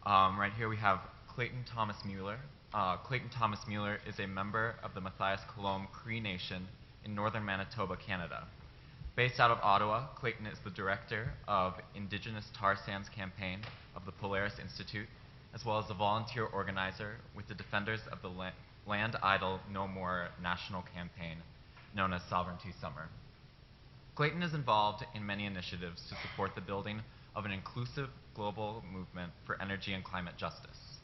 Right here we have Clayton Thomas-Muller. Clayton Thomas-Muller is a member of the Matthias-Colomb Cree Nation in northern Manitoba, Canada. Based out of Ottawa, Clayton is the director of Indigenous tar sands campaign of the Polaris Institute, as well as a volunteer organizer with the Defenders of the Land Idle No More national campaign, known as Sovereignty Summer. Clayton is involved in many initiatives to support the building of an inclusive global movement for energy and climate justice.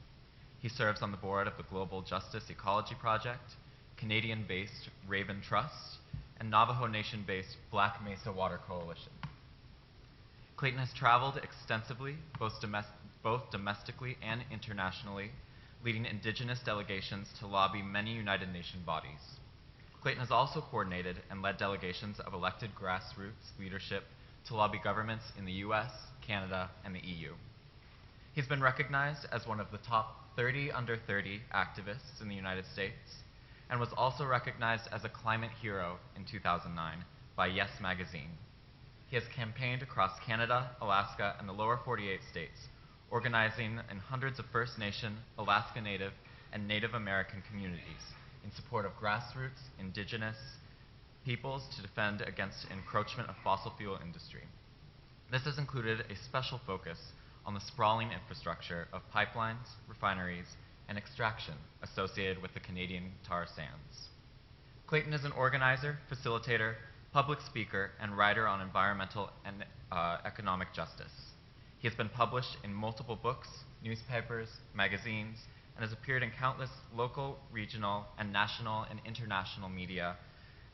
He serves on the board of the Global Justice Ecology Project, Canadian-based Raven Trust, and Navajo Nation-based Black Mesa Water Coalition. Clayton has traveled extensively, both domestically and internationally, leading Indigenous delegations to lobby many United Nations bodies. Clayton has also coordinated and led delegations of elected grassroots leadership to lobby governments in the US, Canada, and the EU. He's been recognized as one of the top 30 under 30 activists in the United States, and was also recognized as a climate hero in 2009 by Yes magazine. He has campaigned across Canada, Alaska, and the lower 48 states, organizing in hundreds of First Nation, Alaska Native, and Native American communities in support of grassroots, Indigenous peoples to defend against encroachment of fossil fuel industry. This has included a special focus on the sprawling infrastructure of pipelines, refineries, and extraction associated with the Canadian tar sands. Clayton is an organizer, facilitator, public speaker, and writer on environmental and economic justice. He has been published in multiple books, newspapers, magazines, and has appeared in countless local, regional, and national and international media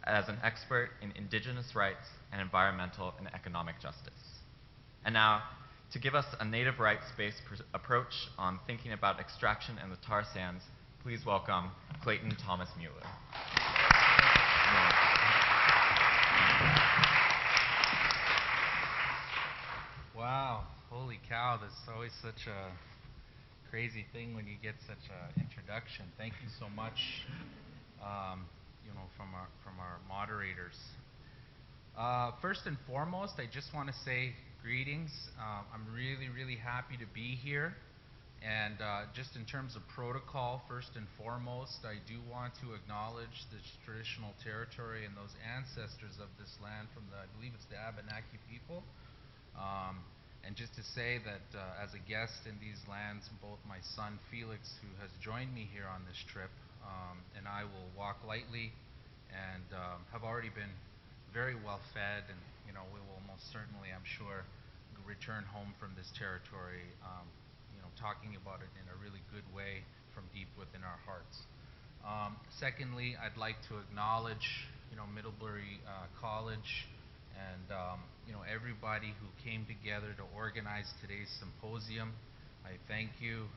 as an expert in Indigenous rights and environmental and economic justice. And now, to give us a native rights-based approach on thinking about extraction and the tar sands, please welcome Clayton Thomas-Muller. Wow, holy cow, that's always such a crazy thing when you get such an introduction. Thank you so much, from our moderators. First and foremost, I just want to say greetings. I'm really happy to be here. And just in terms of protocol, first and foremost, I do want to acknowledge the traditional territory and those ancestors of this land from I believe it's the Abenaki people. And just to say that as a guest in these lands, both my son Felix, who has joined me here on this trip, and I will walk lightly and have already been very well fed, and we will most certainly, I'm sure, return home from this territory, talking about it in a really good way from deep within our hearts. Secondly, I'd like to acknowledge, Middlebury College and everybody who came together to organize today's symposium. I thank you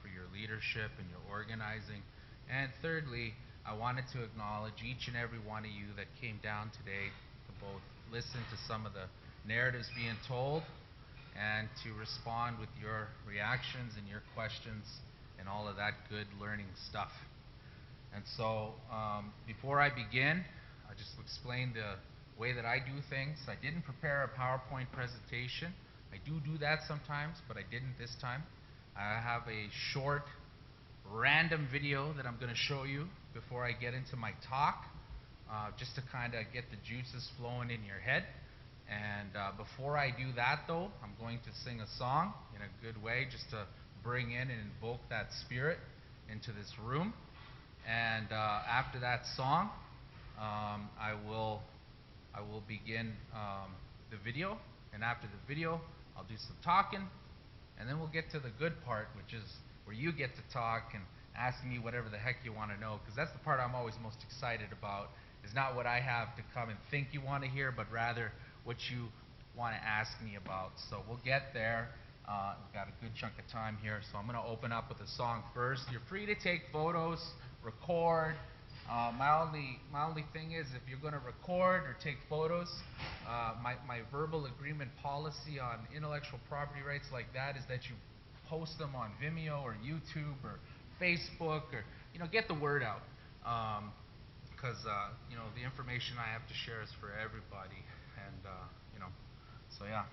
for your leadership and your organizing. And thirdly, I wanted to acknowledge each and every one of you that came down today to both listen to some of the narratives being told and to respond with your reactions and your questions and all of that good learning stuff. And so before I begin, I'll just explain the way that I do things. I didn't prepare a PowerPoint presentation. I do that sometimes, but I didn't this time. I have a short, random video that I'm going to show you before I get into my talk, just to kind of get the juices flowing in your head. And before I do that, though, I'm going to sing a song in a good way, just to bring in and invoke that spirit into this room. And after that song, I will begin the video. And after the video, I'll do some talking. And then we'll get to the good part, which is where you get to talk and ask me whatever the heck you want to know. Because that's the part I'm always most excited about, is not what I have to come and think you want to hear, but rather what you want to ask me about. So we'll get there. We've got a good chunk of time here, so I'm going to open up with a song first. You're free to take photos, record. My only thing is, if you're going to record or take photos, my verbal agreement policy on intellectual property rights like that is that you post them on Vimeo or YouTube or Facebook, or get the word out, because the information I have to share is for everybody. And so yeah.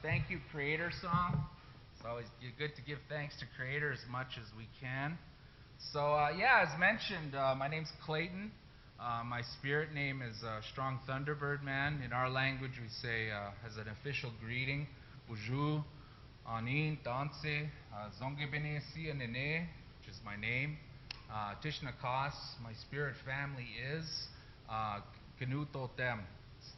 thank you Creator song. It's always good to give thanks to Creator as much as we can. So yeah, as mentioned, my name's Clayton. My spirit name is Strong Thunderbird Man. In our language, we say as an official greeting, Bonjour, Anin, Danse, Zongebene, Sianene, which is my name. Tishna Kas, my spirit family is Gnu Totem,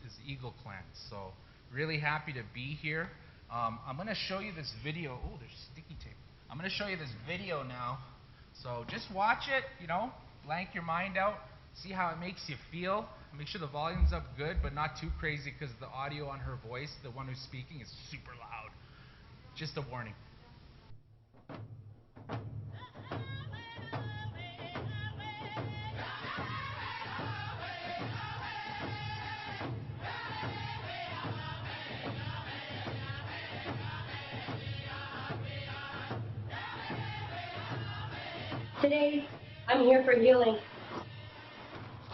is Eagle Clan. So really happy to be here. I'm going to show you this video. Oh, there's sticky tape. I'm going to show you this video now. So just watch it, blank your mind out, see how it makes you feel. Make sure the volume's up good, but not too crazy because the audio on her voice, the one who's speaking, is super loud. Just a warning. Today, I'm here for healing.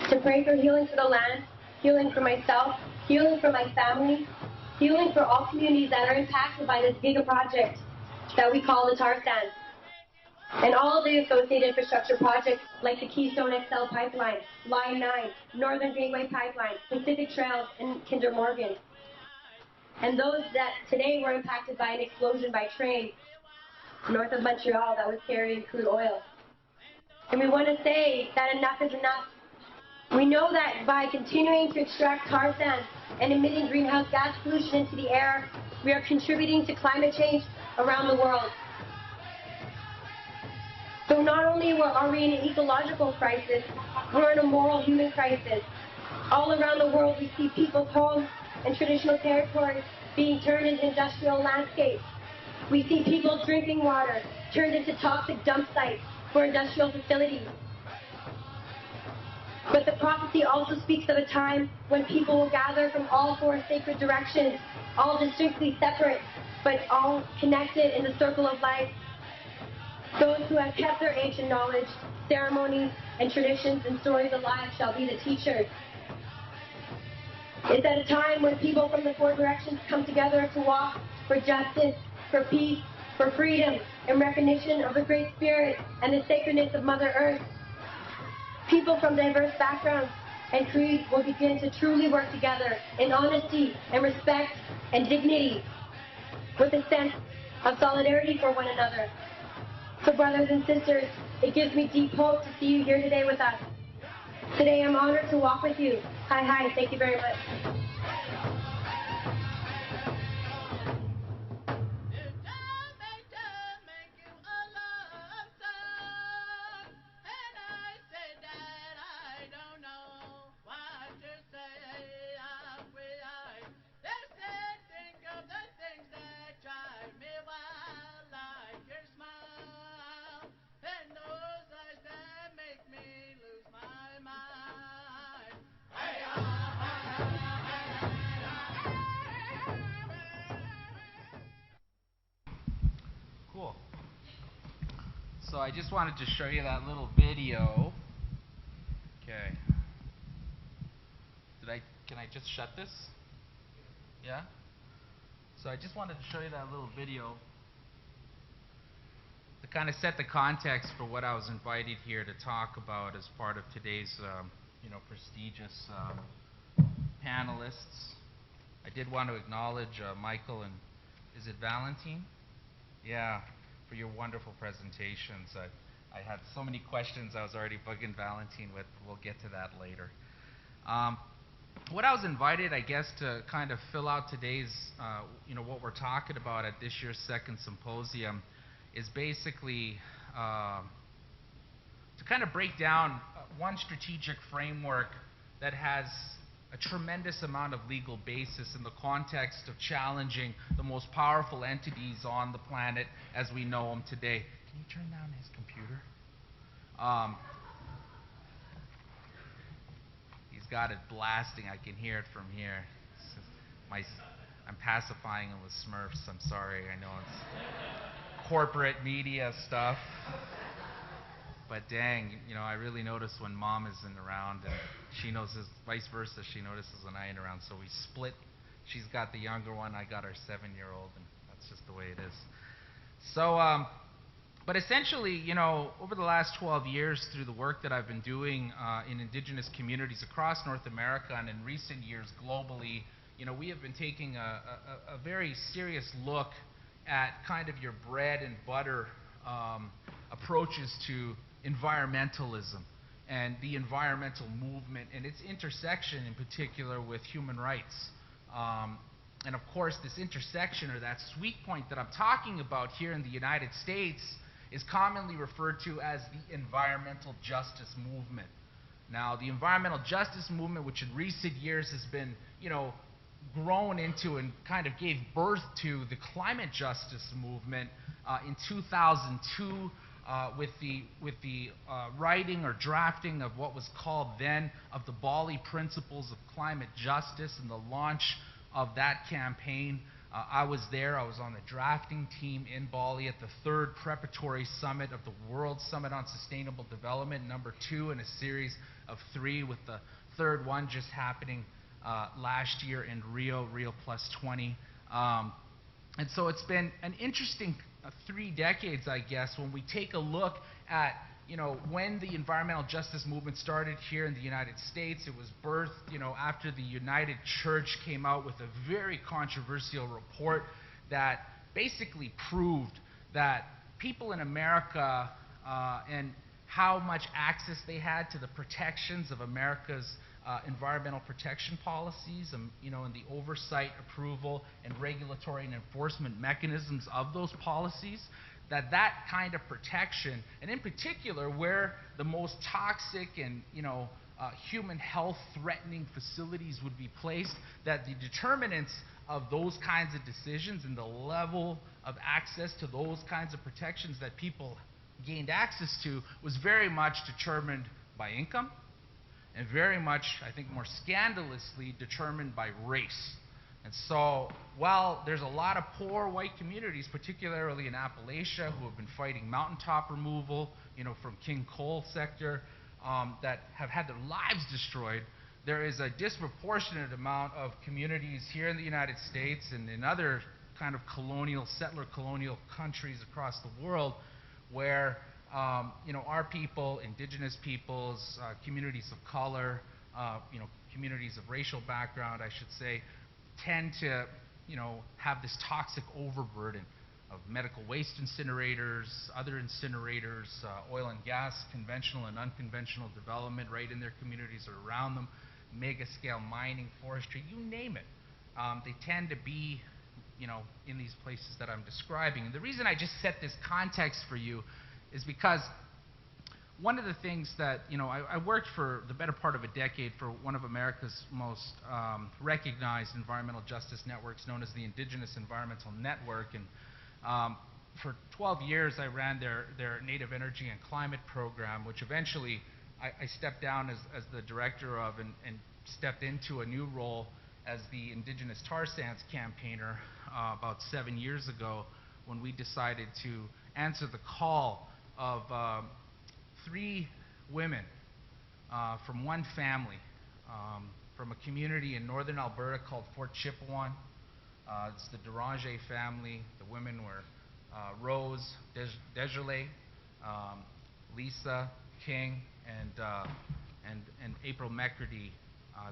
To pray for healing for the land, healing for myself, healing for my family, healing for all communities that are impacted by this giga project that we call the tar sands. And all of the associated infrastructure projects like the Keystone XL Pipeline, Line 9, Northern Gateway Pipeline, Pacific Trails, and Kinder Morgan. And those that today were impacted by an explosion by train north of Montreal that was carrying crude oil. And we want to say that enough is enough. We know that by continuing to extract tar sands and emitting greenhouse gas pollution into the air, we are contributing to climate change around the world. So not only are we in an ecological crisis, we're in a moral human crisis. All around the world we see people's homes and traditional territories being turned into industrial landscapes. We see people's drinking water turned into toxic dump sites for industrial facilities. But the prophecy also speaks of a time when people will gather from all four sacred directions, all distinctly separate, but all connected in the circle of life. Those who have kept their ancient knowledge, ceremonies, and traditions and stories alive shall be the teachers. It's at a time when people from the four directions come together to walk for justice, for peace, for freedom, in recognition of the Great Spirit and the sacredness of Mother Earth. People from diverse backgrounds and creeds will begin to truly work together in honesty and respect and dignity, with a sense of solidarity for one another. So brothers and sisters, it gives me deep hope to see you here today with us. Today I'm honored to walk with you. Hi, thank you very much. Cool. So I just wanted to show you that little video. Okay. Can I just shut this? Yeah? So I just wanted to show you that little video to kind of set the context for what I was invited here to talk about as part of today's prestigious panelists. I did want to acknowledge Michael and is it Valentine? Yeah, for your wonderful presentations. I had so many questions I was already bugging Valentine with. We'll get to that later. What I was invited, I guess, to kind of fill out today's, what we're talking about at this year's second symposium is basically to kind of break down one strategic framework that has a tremendous amount of legal basis in the context of challenging the most powerful entities on the planet as we know them today. Can you turn down his computer? He's got it blasting. I can hear it from here. I'm pacifying him with Smurfs. I'm sorry. I know it's corporate media stuff. But dang, I really notice when Mom isn't around, and she knows vice versa. She notices when I ain't around. So we split She's got the younger one, I got our 7-year-old, and that's just the way it is. So, but essentially, you know, over the last 12 years, through the work that I've been doing in Indigenous communities across North America and in recent years globally, you know, we have been taking a very serious look at kind of your bread and butter approaches to environmentalism and the environmental movement and its intersection in particular with human rights. And of course, this intersection or that sweet point that I'm talking about here in the United States is commonly referred to as the environmental justice movement. Now, the environmental justice movement, which in recent years has been, you know, grown into and kind of gave birth to the climate justice movement in 2002 with the writing or drafting of what was called then of the Bali Principles of Climate Justice and the launch of that campaign. I was there. I was on the drafting team in Bali at the third preparatory summit of the World Summit on Sustainable Development, #2 in a series of 3, with the third one just happening last year in Rio +20. And so it's been an interesting 3 decades, I guess, when we take a look at, you know, when the environmental justice movement started here in the United States. It was birthed, you know, after the United Church came out with a very controversial report that basically proved that people in America and how much access they had to the protections of America's environmental protection policies, you know, and the oversight, approval, and regulatory and enforcement mechanisms of those policies, that kind of protection, and in particular where the most toxic and, you know, human health threatening facilities would be placed, that the determinants of those kinds of decisions and the level of access to those kinds of protections that people gained access to was very much determined by income, and very much, I think more scandalously, determined by race. And so, while there's a lot of poor white communities, particularly in Appalachia, who have been fighting mountaintop removal, you know, from King Coal sector, that have had their lives destroyed, there is a disproportionate amount of communities here in the United States and in other kind of colonial, settler colonial countries across the world where you know, our people, Indigenous peoples, communities of color, you know, communities of racial background, I should say, tend to, you know, have this toxic overburden of medical waste incinerators, other incinerators, oil and gas, conventional and unconventional development right in their communities or around them, mega-scale mining, forestry, you name it. They tend to be, you know, in these places that I'm describing. And the reason I just set this context for you is because one of the things that, you know, I worked for the better part of a decade for one of America's most recognized environmental justice networks, known as the Indigenous Environmental Network. And for 12 years, I ran their Native Energy and Climate program, which eventually I stepped down as the director of and stepped into a new role as the Indigenous tar sands campaigner about 7 years ago, when we decided to answer the call of 3 women from one family from a community in northern Alberta called Fort Chipewyan. It's the Deranger family. The women were Rose Desjardins, Lisa King, and April McCurdy,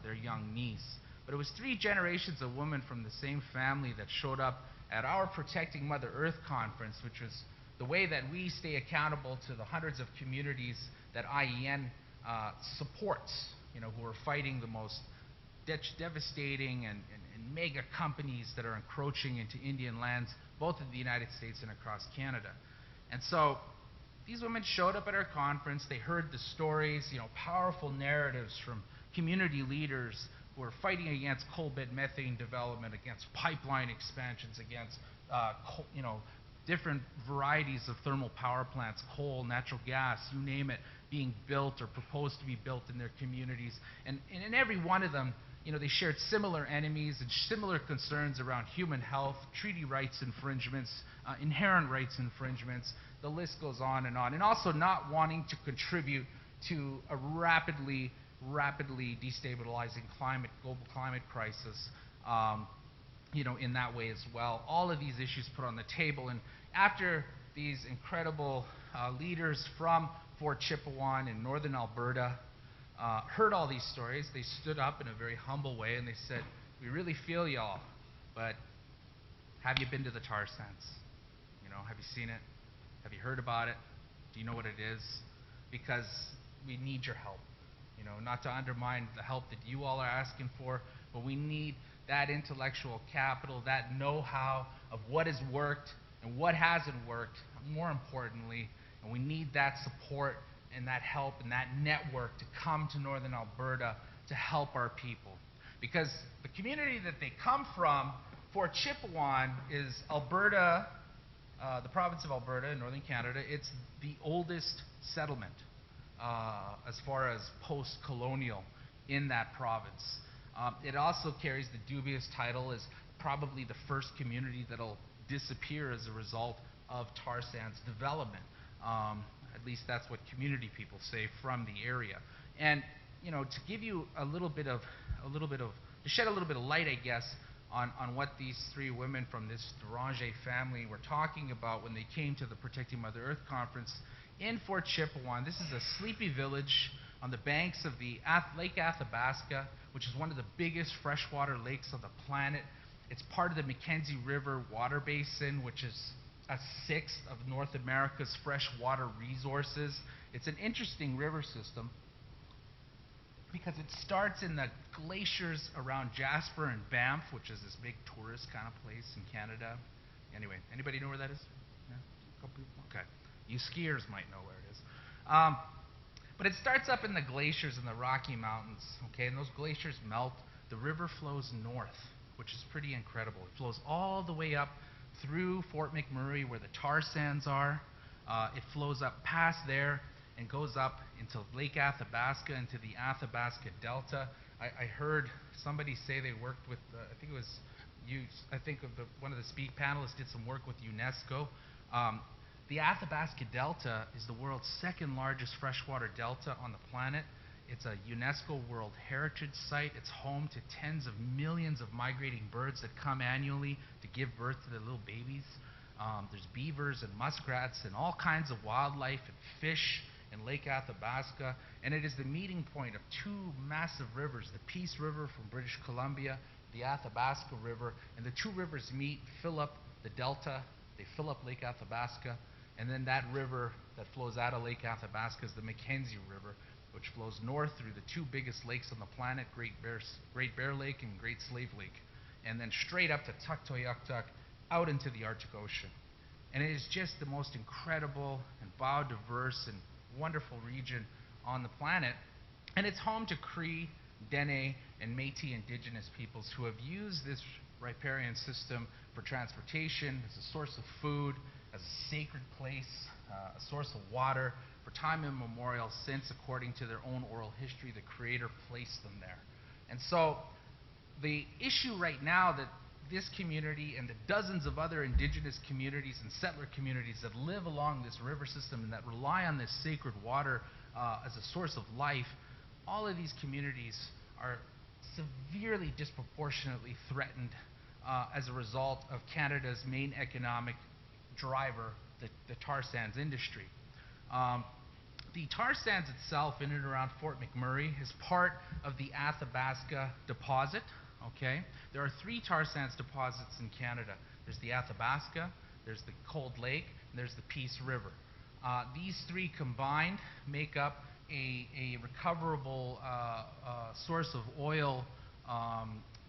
their young niece. But it was 3 generations of women from the same family that showed up at our Protecting Mother Earth conference, which was the way that we stay accountable to the hundreds of communities that IEN supports, you know, who are fighting the most devastating and mega companies that are encroaching into Indian lands, both in the United States and across Canada. And so these women showed up at our conference. They heard the stories, you know, powerful narratives from community leaders who are fighting against coal bed methane development, against pipeline expansions, against you know, different varieties of thermal power plants, coal, natural gas, you name it, being built or proposed to be built in their communities. And in every one of them, you know, they shared similar enemies and similar concerns around human health, treaty rights infringements, inherent rights infringements. The list goes on, and also not wanting to contribute to a rapidly destabilizing global climate crisis, in that way as well. All of these issues put on the table, and after these incredible leaders from Fort Chipewyan in northern Alberta heard all these stories, they stood up in a very humble way and they said, "We really feel y'all, but have you been to the tar sands? Have you seen it? Have you heard about it? Do you know what it is? Because we need your help. Not to undermine the help that you all are asking for, but we need that intellectual capital, that know-how of what has worked and what hasn't worked, more importantly, and we need that support and that help and that network to come to northern Alberta to help our people. Because the community that they come from, Fort Chipewyan, is Alberta, the province of Alberta in northern Canada. It's the oldest settlement as far as post-colonial in that province. It also carries the dubious title as probably the first community that'll disappear as a result of tar sands development. At least that's what community people say from the area. And to give you to shed a little bit of light, I guess, on what these three women from this Deranger family were talking about when they came to the Protecting Mother Earth conference in Fort Chipewyan. This is a sleepy village on the banks of the Lake Athabasca, which is one of the biggest freshwater lakes on the planet. It's part of the Mckenzie River water basin, which is a sixth of North America's freshwater resources. It's an interesting river system because it starts in the glaciers around Jasper and Banff, which is this big tourist kind of place in Canada. Anyway, anybody know where that is? Yeah? A couple people? Okay. You skiers might know where it is. But it starts up in the glaciers in the Rocky Mountains, okay? And those glaciers melt. The river flows north, which is pretty incredible. It flows all the way up through Fort McMurray, where the tar sands are. It flows up past there and goes up into Lake Athabasca, into the Athabasca Delta. I heard somebody say they worked with, I think it was you, one of the speak panelists did some work with UNESCO. The Athabasca Delta is the world's second largest freshwater delta on the planet. It's a UNESCO World Heritage Site. It's home to tens of millions of migrating birds that come annually to give birth to their little babies. There's beavers and muskrats and all kinds of wildlife and fish in Lake Athabasca. And it is the meeting point of two massive rivers, the Peace River from British Columbia, the Athabasca River. And the two rivers meet, fill up the delta. They fill up Lake Athabasca. And then that river that flows out of Lake Athabasca is the Mckenzie River, which flows north through the two biggest lakes on the planet, Great Bear Lake and Great Slave Lake, and then straight up to Tuktoyaktuk, out into the Arctic Ocean. And it is just the most incredible and biodiverse and wonderful region on the planet. And it's home to Cree, Dene, and Métis Indigenous peoples who have used this riparian system for transportation, as a source of food, as a sacred place, a source of water, for time immemorial, since, according to their own oral history, the Creator placed them there. And so the issue right now that this community and the dozens of other Indigenous communities and settler communities that live along this river system and that rely on this sacred water as a source of life, all of these communities are severely disproportionately threatened as a result of Canada's main economic driver, the tar sands industry. The tar sands itself, in and around Fort McMurray, is part of the Athabasca deposit. Okay, there are three tar sands deposits in Canada. There's the Athabasca, there's the Cold Lake, and there's the Peace River. These three combined make up a recoverable source of oil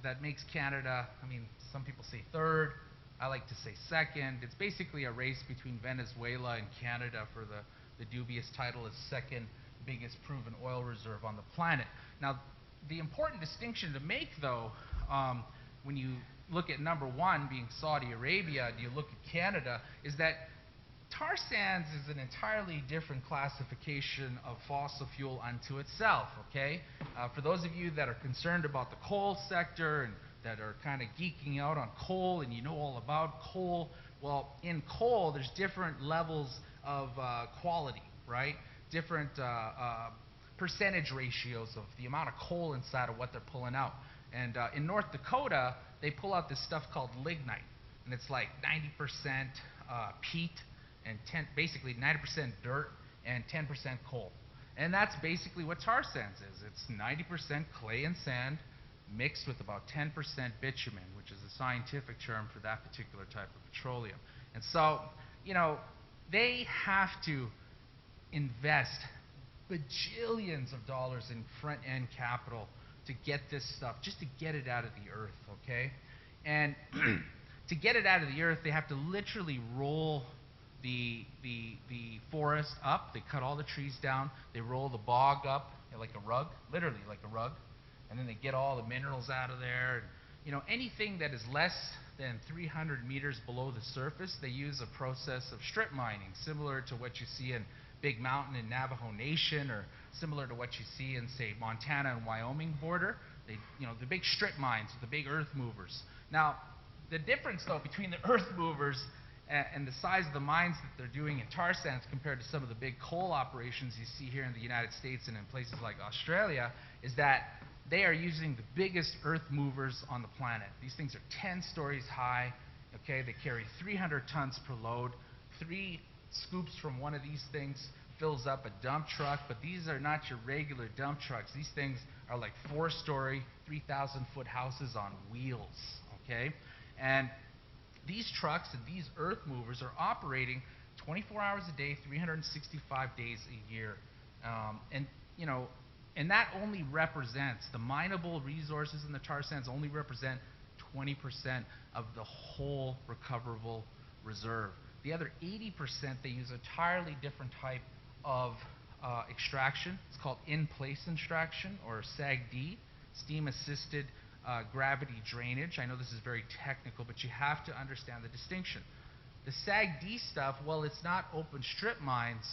that makes Canada, I mean, some people say third, I like to say second. It's basically a race between Venezuela and Canada for the dubious title as second biggest proven oil reserve on the planet. Now, the important distinction to make, though, when you look at number one being Saudi Arabia, and you look at Canada, is that tar sands is an entirely different classification of fossil fuel unto itself, okay? For those of you that are concerned about the coal sector and that are kind of geeking out on coal and you know all about coal, well, in coal, there's different levels of quality, right? Different percentage ratios of the amount of coal inside of what they're pulling out. And in North Dakota, they pull out this stuff called lignite, and it's like 90% peat and basically 90% dirt and 10% coal. And that's basically what tar sands is. It's 90% clay and sand mixed with about 10% bitumen, which is a scientific term for that particular type of petroleum. And so, you know, they have to invest bajillions of dollars in front-end capital to get this stuff, just to get it out of the earth, okay? And to get it out of the earth, they have to literally roll the forest up. They cut all the trees down. They roll the bog up like a rug, literally like a rug. And then they get all the minerals out of there. And, you know, anything that is less than 300 meters below the surface, they use a process of strip mining, similar to what you see in Big Mountain in Navajo Nation, or similar to what you see in, say, Montana and Wyoming border. They, you know, the big strip mines with the big earth movers. Now, the difference, though, between the earth movers and the size of the mines that they're doing in tar sands compared to some of the big coal operations you see here in the United States and in places like Australia is that they are using the biggest earth movers on the planet. These things are 10 stories high. Okay, they carry 300 tons per load. 3 scoops from one of these things fills up a dump truck, but these are not your regular dump trucks. These things are like 4-story, 3,000-foot houses on wheels, okay? And these trucks and these earth movers are operating 24 hours a day, 365 days a year. And, you know, and that only represents, the mineable resources in the tar sands only represent 20% of the whole recoverable reserve. The other 80%, they use an entirely different type of extraction. It's called in-place extraction, or SAGD, steam-assisted gravity drainage. I know this is very technical, but you have to understand the distinction. The SAGD stuff, well, it's not open strip mines,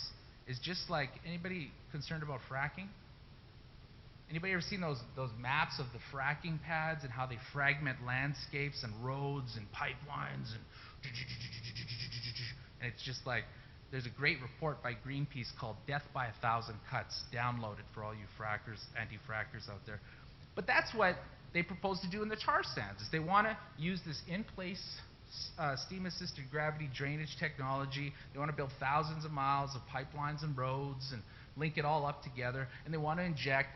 is just like, anybody concerned about fracking? Anybody ever seen those maps of the fracking pads and how they fragment landscapes and roads and pipelines and it's just like, there's a great report by Greenpeace called Death by 1,000 Cuts. Download it for all you frackers, anti-frackers out there. But that's what they propose to do in the tar sands, is they want to use this in-place steam-assisted gravity drainage technology. They want to build thousands of miles of pipelines and roads and link it all up together, and they want to inject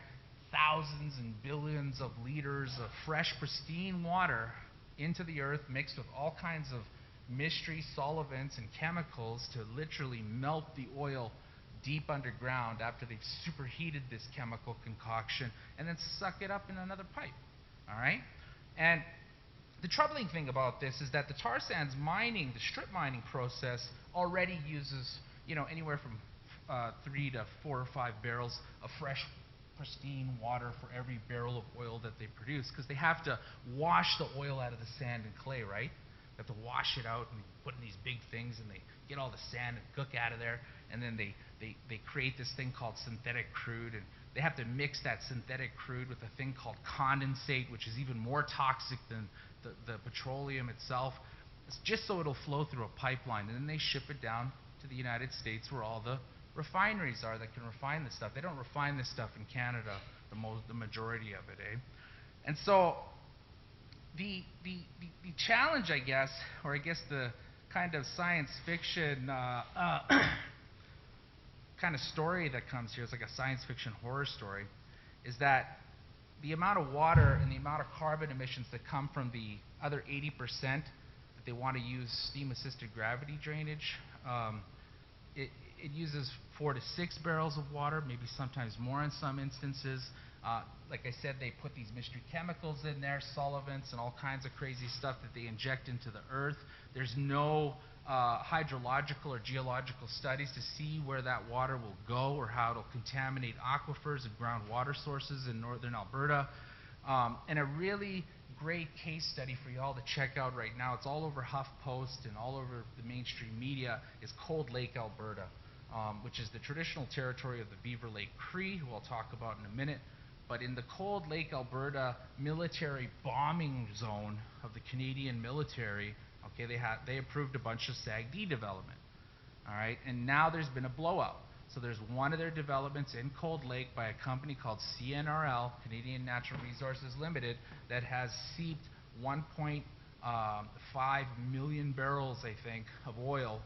thousands and billions of liters of fresh, pristine water into the earth mixed with all kinds of mystery solvents and chemicals to literally melt the oil deep underground after they've superheated this chemical concoction and then suck it up in another pipe. All right? And the troubling thing about this is that the tar sands mining, the strip mining process, already uses, you know, anywhere from 3 to 4 or 5 barrels of fresh, pristine water for every barrel of oil that they produce, because they have to wash the oil out of the sand and clay, right? They have to wash it out and put in these big things, and they get all the sand and gook out of there, and then they create this thing called synthetic crude, and they have to mix that synthetic crude with a thing called condensate, which is even more toxic than the petroleum itself. It's just so it'll flow through a pipeline, and then they ship it down to the United States where all the refineries are that can refine this stuff. They don't refine this stuff in Canada, the majority of it, eh? And so the challenge, I guess, or I guess the kind of science fiction kind of story that comes here, it's like a science fiction horror story, is that the amount of water and the amount of carbon emissions that come from the other 80% that they want to use steam-assisted gravity drainage, it uses 4 to 6 barrels of water, maybe sometimes more in some instances. Like I said, they put these mystery chemicals in there, solvents and all kinds of crazy stuff that they inject into the earth. There's no hydrological or geological studies to see where that water will go or how it'll contaminate aquifers and groundwater sources in northern Alberta. And a really great case study for you all to check out right now, it's all over HuffPost and all over the mainstream media, is Cold Lake, Alberta, which is the traditional territory of the Beaver Lake Cree, who I'll talk about in a minute. But in the Cold Lake, Alberta military bombing zone of the Canadian military, okay, they approved a bunch of SAGD development, all right? And now there's been a blowout. So there's one of their developments in Cold Lake by a company called CNRL, Canadian Natural Resources Limited, that has seeped 1.5 million barrels, I think, of oil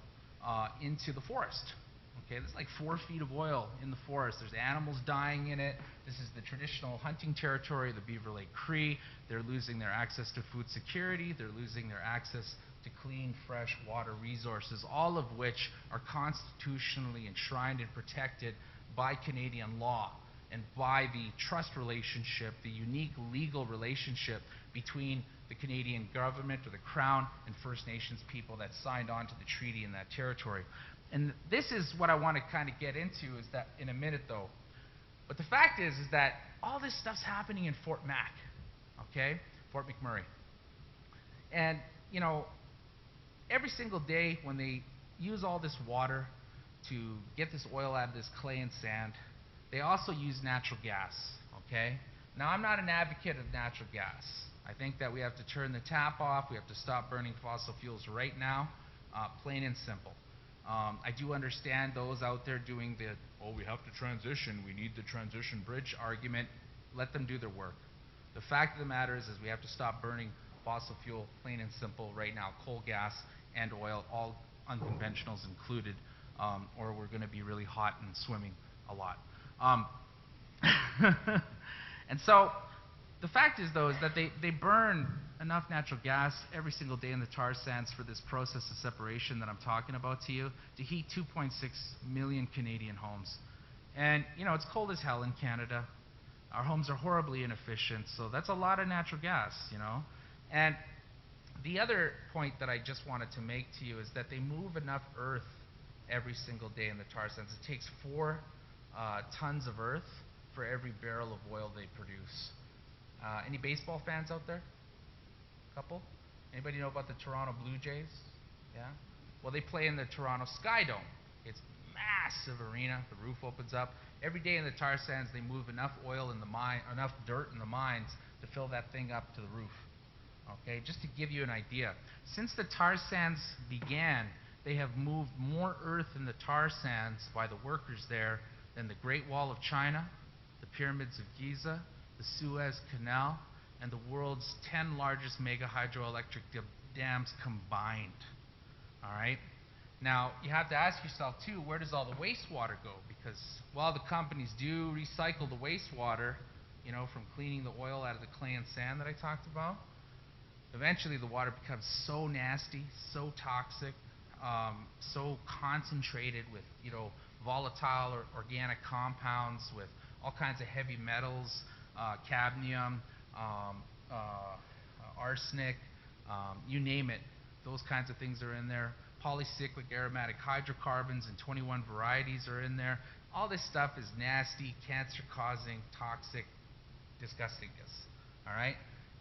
into the forest. Okay, there's like 4 feet of oil in the forest. There's animals dying in it. This is the traditional hunting territory of the Beaver Lake Cree. They're losing their access to food security. They're losing their access to clean, fresh water resources, all of which are constitutionally enshrined and protected by Canadian law and by the trust relationship, the unique legal relationship between the Canadian government or the Crown and First Nations people that signed on to the treaty in that territory. And this is what I want to kind of get into is that in a minute though. But the fact is that all this stuff's happening in Fort Mac, okay? Fort McMurray. And, you know, every single day when they use all this water to get this oil out of this clay and sand, they also use natural gas, okay? Now, I'm not an advocate of natural gas. I think that we have to turn the tap off. We have to stop burning fossil fuels right now, plain and simple. I do understand those out there doing the, oh, we have to transition, we need the transition bridge argument. Let them do their work. The fact of the matter is we have to stop burning fossil fuel, plain and simple, right now, coal, gas, and oil, all unconventionals included, or we're going to be really hot and swimming a lot. And so the fact is, though, is that they burn enough natural gas every single day in the tar sands for this process of separation that I'm talking about to you to heat 2.6 million Canadian homes. And, you know, it's cold as hell in Canada. Our homes are horribly inefficient, so that's a lot of natural gas, you know. And the other point that I just wanted to make to you is that they move enough earth every single day in the tar sands. It takes 4 tons of earth for every barrel of oil they produce. Any baseball fans out there? Couple? Anybody know about the Toronto Blue Jays? Yeah? Well, they play in the Toronto Sky Dome. It's massive arena. The roof opens up. Every day in the tar sands, they move enough oil in the mine, enough dirt in the mines to fill that thing up to the roof. Okay, just to give you an idea. Since the tar sands began, they have moved more earth in the tar sands by the workers there than the Great Wall of China, the Pyramids of Giza, the Suez Canal, and the world's 10 largest mega hydroelectric dams combined. All right? Now, you have to ask yourself, too, where does all the wastewater go? Because while the companies do recycle the wastewater, you know, from cleaning the oil out of the clay and sand that I talked about, eventually the water becomes so nasty, so toxic, so concentrated with, you know, volatile or organic compounds, with all kinds of heavy metals, cadmium, arsenic, you name it. Those kinds of things are in there. Polycyclic aromatic hydrocarbons in 21 varieties are in there. All this stuff is nasty, cancer-causing, toxic disgustingness. All right?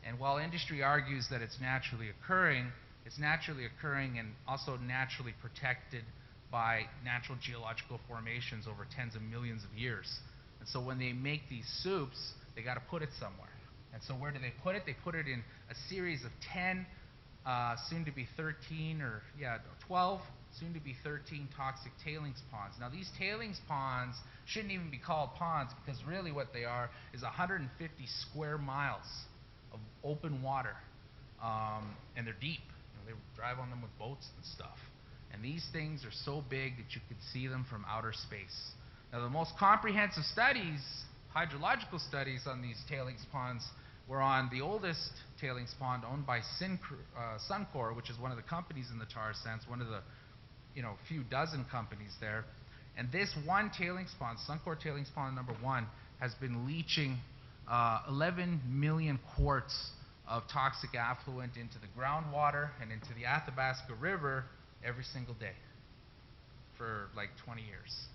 And while industry argues that it's naturally occurring and also naturally protected by natural geological formations over tens of millions of years. And so when they make these soups, they got to put it somewhere. And so where do they put it? They put it in a series of 10, soon to be 13, or 12, soon to be 13 toxic tailings ponds. Now these tailings ponds shouldn't even be called ponds, because really what they are is 150 square miles of open water, and they're deep. You know, they drive on them with boats and stuff. And these things are so big that you could see them from outer space. Now the most comprehensive studies, hydrological studies on these tailings ponds, were on the oldest tailings pond owned by Suncor, which is one of the companies in the tar sands, one of the few dozen companies there. And this one tailings pond, Suncor tailings pond number 1, has been leaching 11 million quarts of toxic affluent into the groundwater and into the Athabasca River every single day for like 20 years.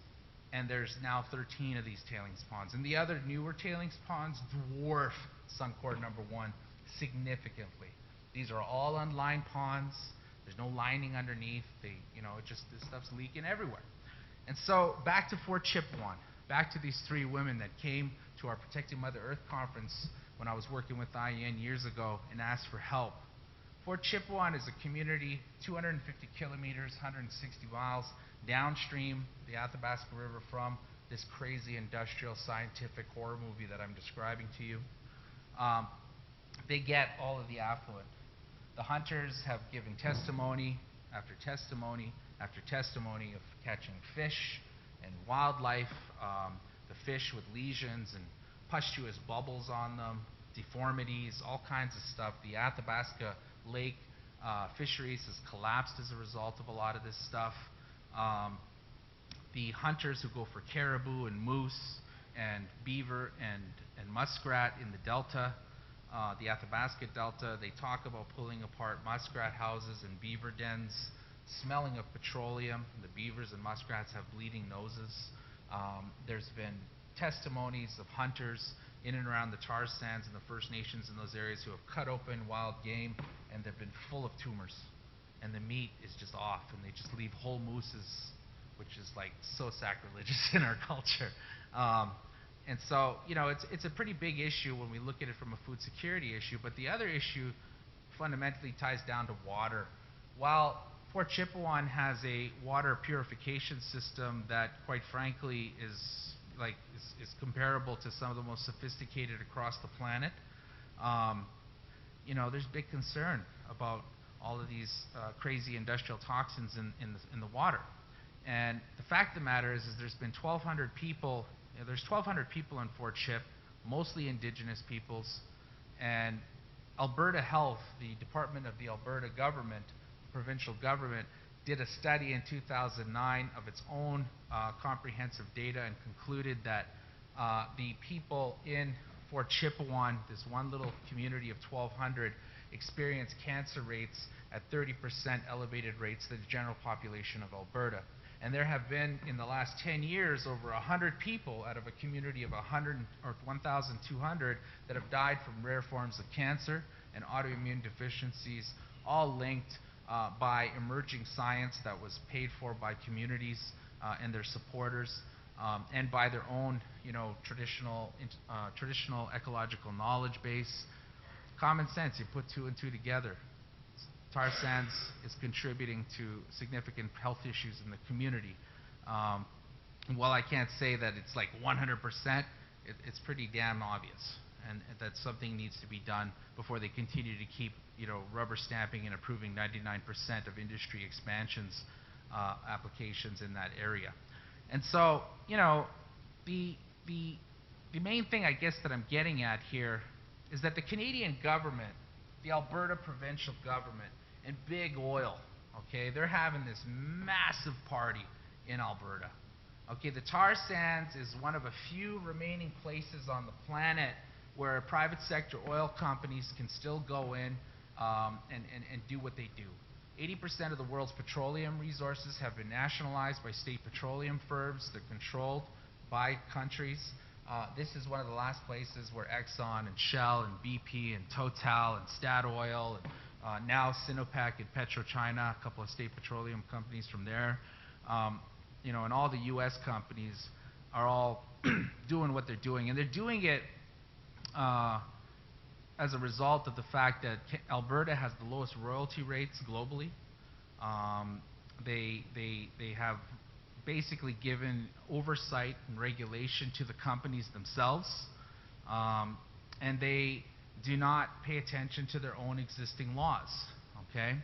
And there's now 13 of these tailings ponds. And the other newer tailings ponds dwarf Suncor number 1 significantly. These are all unlined ponds. There's no lining underneath. This stuff's leaking everywhere. And so back to Fort Chipewyan, back to these 3 women that came to our Protecting Mother Earth conference when I was working with IEN years ago and asked for help Fort Chipewyan is a community 250 kilometers, 160 miles downstream the Athabasca River from this crazy industrial scientific horror movie that I'm describing to you. They get all of the affluent. The hunters have given testimony after testimony after testimony of catching fish and wildlife, the fish with lesions and pustulous bubbles on them, deformities, all kinds of stuff. The Athabasca Lake fisheries has collapsed as a result of a lot of this stuff. The hunters who go for caribou and moose and beaver and muskrat in the delta, the Athabasca Delta, they talk about pulling apart muskrat houses and beaver dens, smelling of petroleum. The beavers and muskrats have bleeding noses. There's been testimonies of hunters in and around the tar sands and the First Nations in those areas who have cut open wild game, and they've been full of tumors. And the meat is just off, and they just leave whole mooses, which is like so sacrilegious in our culture. And so, you know, it's a pretty big issue when we look at it from a food security issue, but the other issue fundamentally ties down to water. While Fort Chipewyan has a water purification system that, quite frankly, is comparable to some of the most sophisticated across the planet, you know, there's big concern about all of these crazy industrial toxins in the water. And the fact of the matter is there's been 1,200 people. There's 1,200 people in Fort Chip, mostly Indigenous peoples, and Alberta Health, the Department of the Alberta government, provincial government, did a study in 2009 of its own comprehensive data and concluded that the people in Fort Chipewyan, this one little community of 1,200, experience cancer rates at 30% elevated rates than the general population of Alberta. And there have been, in the last 10 years, over 100 people out of a community of 100 or 1,200 that have died from rare forms of cancer and autoimmune deficiencies, all linked by emerging science that was paid for by communities and their supporters, and by their own, you know, traditional ecological knowledge base. Common sense, you put two and two together. Tar sands is contributing to significant health issues in the community. While I can't say that it's like 100%, it's pretty damn obvious, and that something needs to be done before they continue to keep, you know, rubber stamping and approving 99% of industry expansions applications in that area. And so, you know, the main thing I guess that I'm getting at here is that the Canadian government, the Alberta provincial government, and big oil, okay, they're having this massive party in Alberta. Okay, the tar sands is one of a few remaining places on the planet where private sector oil companies can still go in and do what they do. 80% of the world's petroleum resources have been nationalized by state petroleum firms. They're controlled by countries. This is one of the last places where Exxon and Shell and BP and Total and Statoil and now Sinopec and PetroChina, a couple of state petroleum companies from there, you know, and all the U.S. companies are all doing what they're doing, and they're doing it as a result of the fact that Alberta has the lowest royalty rates globally. They have basically given oversight and regulation to the companies themselves, and they do not pay attention to their own existing laws, okay?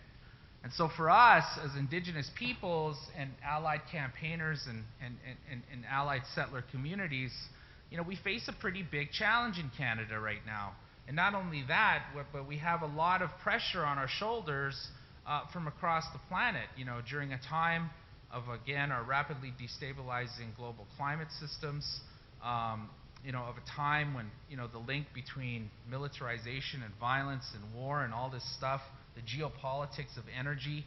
And so for us, as Indigenous peoples and allied campaigners and allied settler communities, you know, we face a pretty big challenge in Canada right now. And not only that, but we have a lot of pressure on our shoulders from across the planet, you know, during a time of, again, our rapidly destabilizing global climate systems, you know, of a time when, you know, the link between militarization and violence and war and all this stuff, the geopolitics of energy,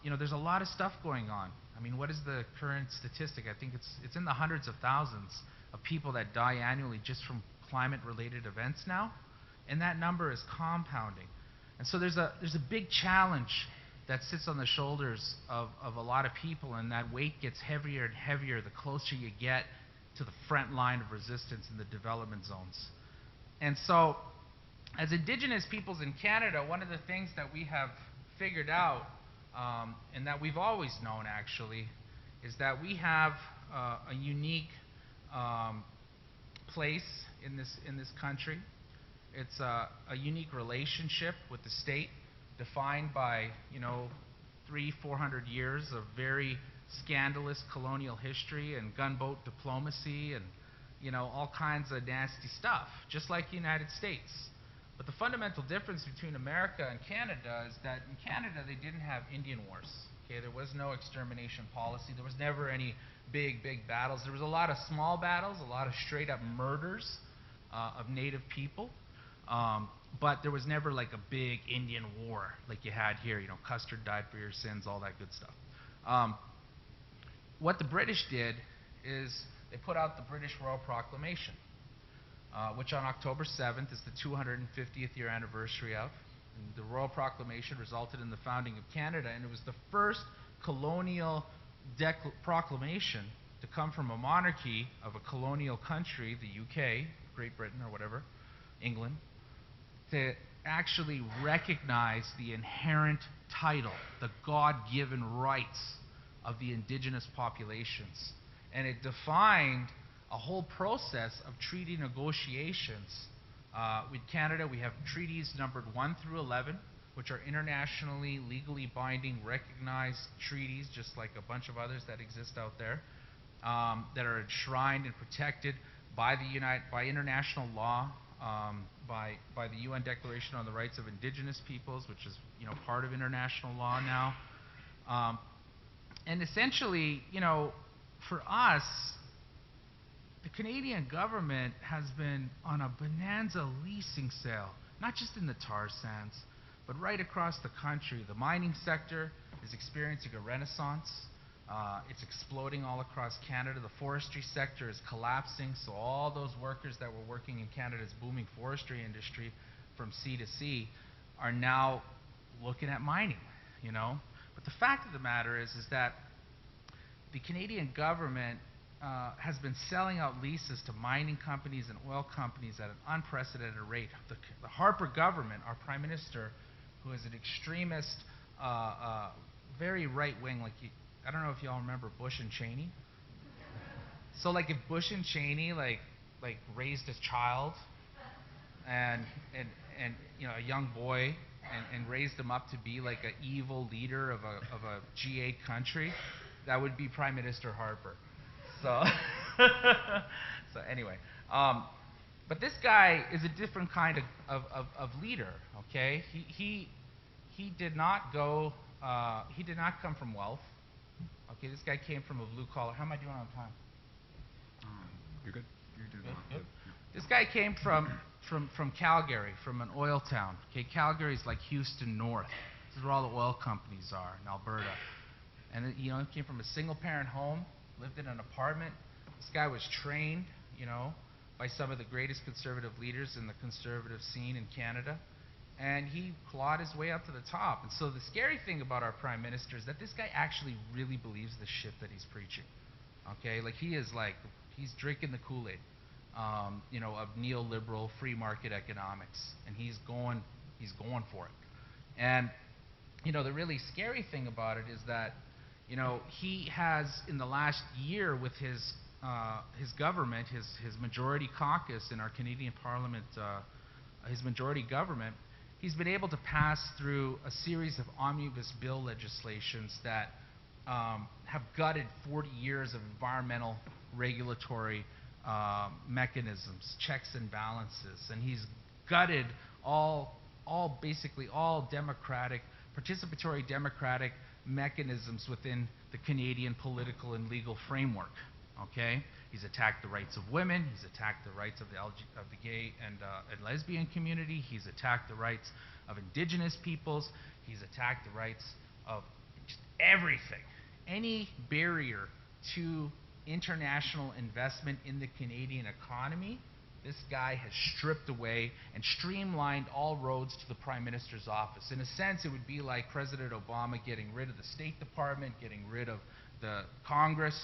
you know, there's a lot of stuff going on. I mean, what is the current statistic? I think it's in the hundreds of thousands of people that die annually just from climate-related events now, and that number is compounding. And so there's a big challenge that sits on the shoulders of a lot of people, and that weight gets heavier and heavier the closer you get to the front line of resistance in the development zones. And so as Indigenous peoples in Canada, one of the things that we have figured out, and that we've always known actually, is that we have a unique place in this country. It's a unique relationship with the state, defined by 300-400 years of very scandalous colonial history and gunboat diplomacy and all kinds of nasty stuff, just like the United States. But the fundamental difference between America and Canada is that in Canada they didn't have Indian wars. Okay, there was no extermination policy. There was never any big battles. There was a lot of small battles, a lot of straight up murders of Native people. But there was never like a big Indian war like you had here. Custer died for your sins, all that good stuff. What the British did is they put out the British Royal Proclamation, which on October 7th is the 250th year anniversary of. And the Royal Proclamation resulted in the founding of Canada, and it was the first colonial proclamation to come from a monarchy of a colonial country, the UK, Great Britain or whatever, England, to actually recognize the inherent title, the God-given rights of the Indigenous populations. And it defined a whole process of treaty negotiations. With Canada, we have treaties numbered 1 through 11, which are internationally, legally binding, recognized treaties, just like a bunch of others that exist out there, that are enshrined and protected by international law, by the UN Declaration on the Rights of Indigenous Peoples, which is part of international law now. And essentially, for us, the Canadian government has been on a bonanza leasing sale, not just in the tar sands, but right across the country. The mining sector is experiencing a renaissance. It's exploding all across Canada. The forestry sector is collapsing, so all those workers that were working in Canada's booming forestry industry from sea to sea are now looking at mining, But the fact of the matter is that the Canadian government has been selling out leases to mining companies and oil companies at an unprecedented rate. The Harper government, our Prime Minister, who is an extremist, very right-wing, I don't know if y'all remember Bush and Cheney. So like if Bush and Cheney like raised a child and a young boy and raised him up to be like an evil leader of a G8 country, that would be Prime Minister Harper. So so anyway, but this guy is a different kind of leader. Okay, he did not come from wealth. Okay, this guy came from a blue collar. How am I doing on time? You're good. You're doing good. This guy came from Calgary, from an oil town. Okay, Calgary is like Houston North. This is where all the oil companies are in Alberta. And he came from a single-parent home, lived in an apartment. This guy was trained, by some of the greatest conservative leaders in the conservative scene in Canada. And he clawed his way up to the top. And so the scary thing about our Prime Minister is that this guy actually really believes the shit that he's preaching. Okay, he's drinking the Kool-Aid, of neoliberal free market economics, and he's going for it. And the really scary thing about it is that he has, in the last year with his government, his majority caucus in our Canadian Parliament, his majority government, he's been able to pass through a series of omnibus bill legislations that have gutted 40 years of environmental regulatory mechanisms, checks and balances, and he's gutted basically all participatory democratic mechanisms within the Canadian political and legal framework. Okay, he's attacked the rights of women. He's attacked the rights of the gay and lesbian community. He's attacked the rights of Indigenous peoples. He's attacked the rights of just everything. Any barrier to international investment in the Canadian economy, this guy has stripped away and streamlined all roads to the Prime Minister's office. In a sense, it would be like President Obama getting rid of the State Department, getting rid of the Congress,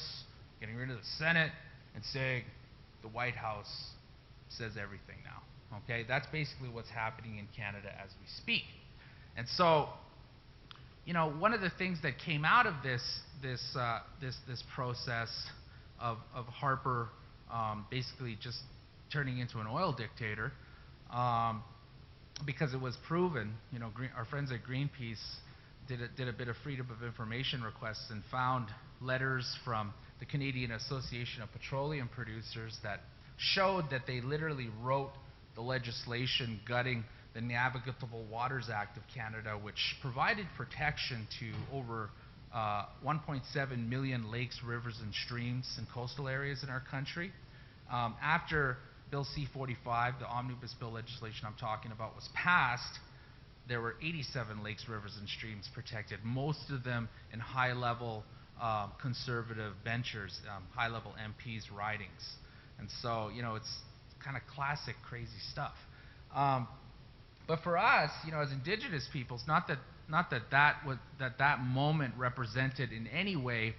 getting rid of the Senate, and saying the White House says everything now. Okay, that's basically what's happening in Canada as we speak. And so, one of the things that came out of this process of Harper basically just turning into an oil dictator, because it was proven, our friends at Greenpeace did a bit of freedom of information requests and found letters from the Canadian Association of Petroleum Producers that showed that they literally wrote the legislation gutting the Navigable Waters Act of Canada, which provided protection to over 1.7 million lakes, rivers, and streams and coastal areas in our country. After Bill C-45, the omnibus bill legislation I'm talking about, was passed, there were 87 lakes, rivers, and streams protected, most of them in high-level conservative benchers, high-level MPs' ridings. And so, it's kind of classic crazy stuff. But for us, as Indigenous peoples, not that moment represented in any way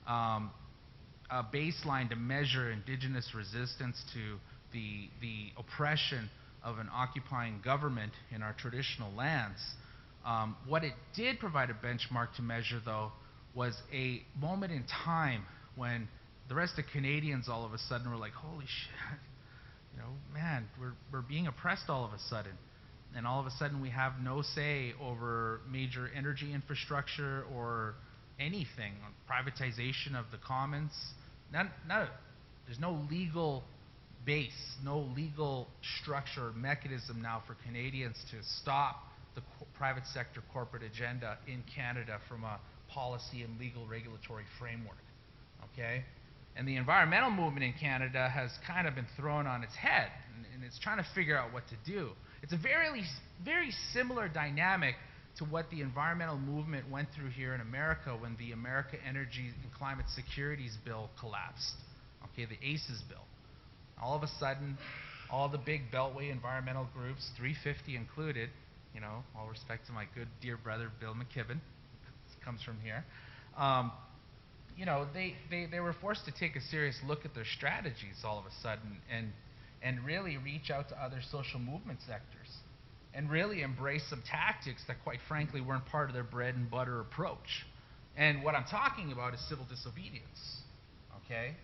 a baseline to measure Indigenous resistance to the oppression of an occupying government in our traditional lands. What it did provide a benchmark to measure, though, was a moment in time when the rest of Canadians all of a sudden were like, holy shit, man, we're being oppressed all of a sudden. And all of a sudden we have no say over major energy infrastructure or anything, on privatization of the commons. There's no legal base, no legal structure or mechanism now for Canadians to stop the private sector corporate agenda in Canada from a policy and legal regulatory framework. Okay? And the environmental movement in Canada has kind of been thrown on its head, and it's trying to figure out what to do. It's a very similar dynamic to what the environmental movement went through here in America when the America Energy and Climate Securities Bill collapsed, okay, the ACES bill. All of a sudden, all the big Beltway environmental groups, 350 included, all respect to my good dear brother Bill McKibben, comes from here, they were forced to take a serious look at their strategies all of a sudden and really reach out to other social movement sectors and really embrace some tactics that, quite frankly, weren't part of their bread and butter approach. And what I'm talking about is civil disobedience, okay?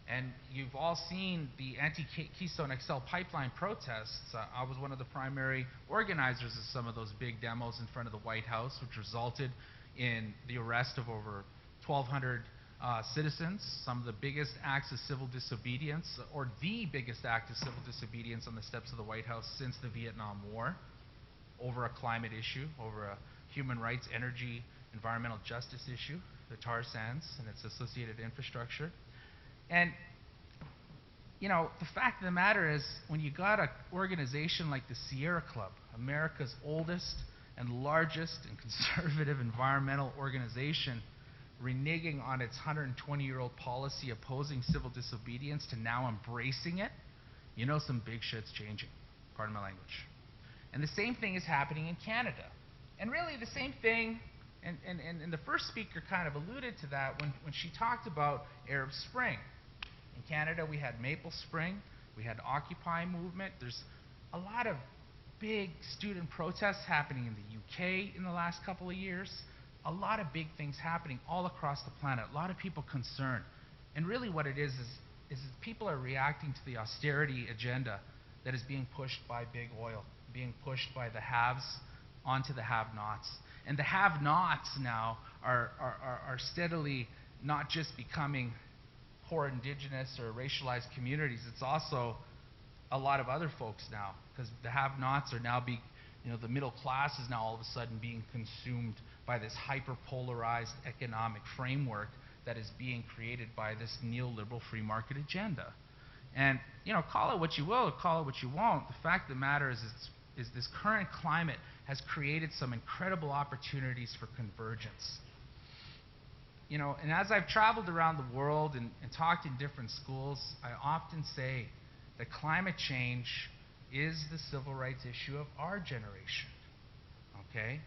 And you've all seen the anti-Keystone XL pipeline protests. I was one of the primary organizers of some of those big demos in front of the White House, which resulted in the arrest of over 1,200 citizens, some of the biggest acts of civil disobedience, or the biggest act of civil disobedience on the steps of the White House since the Vietnam War, over a climate issue, over a human rights, energy, environmental justice issue, the tar sands and its associated infrastructure. And, the fact of the matter is, when you got an organization like the Sierra Club, America's oldest and largest and conservative environmental organization, reneging on its 120-year-old policy opposing civil disobedience to now embracing it, some big shit's changing. Pardon my language. And the same thing is happening in Canada. And really the same thing, and the first speaker kind of alluded to that when she talked about Arab Spring. In Canada, we had Maple Spring, we had Occupy movement. There's a lot of big student protests happening in the UK in the last couple of years. A lot of big things happening all across the planet. A lot of people concerned. And really what it is people are reacting to the austerity agenda that is being pushed by big oil, being pushed by the haves onto the have-nots. And the have-nots now are steadily not just becoming poor Indigenous or racialized communities. It's also a lot of other folks now, because the have-nots are now the middle class is now all of a sudden being consumed by this hyper-polarized economic framework that is being created by this neoliberal free market agenda. And, call it what you will or call it what you won't. The fact of the matter is this current climate has created some incredible opportunities for convergence. And as I've traveled around the world and talked in different schools, I often say that climate change is the civil rights issue of our generation. Okay?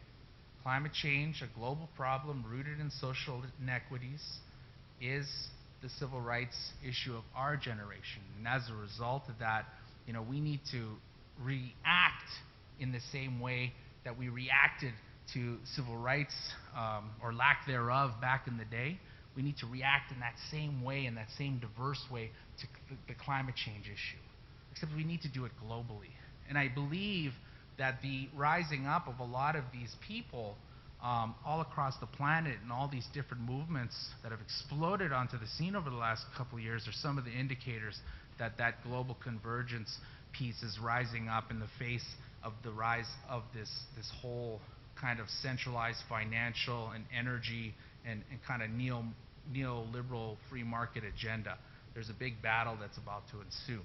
Climate change, a global problem rooted in social inequities, is the civil rights issue of our generation. And as a result of that, we need to react in the same way that we reacted to civil rights or lack thereof back in the day. We need to react in that same way, in that same diverse way to the climate change issue. Except we need to do it globally. And I believe that the rising up of a lot of these people all across the planet and all these different movements that have exploded onto the scene over the last couple of years are some of the indicators that that global convergence piece is rising up in the face of the rise of this whole kind of centralized financial and energy and kind of neoliberal free market agenda. There's a big battle that's about to ensue.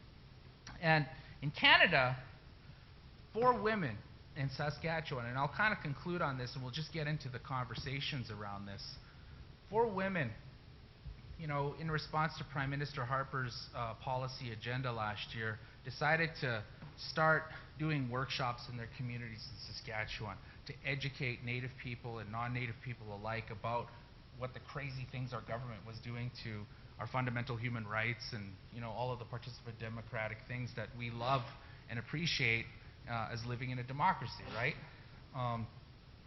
And in Canada, 4 women in Saskatchewan, and I'll kind of conclude on this and we'll just get into the conversations around this. 4 women, you know, in response to Prime Minister Harper's policy agenda last year, decided to start doing workshops in their communities in Saskatchewan to educate Native people and non-Native people alike about what the crazy things our government was doing to our fundamental human rights and, you know, all of the participant democratic things that we love and appreciate as living in a democracy, right?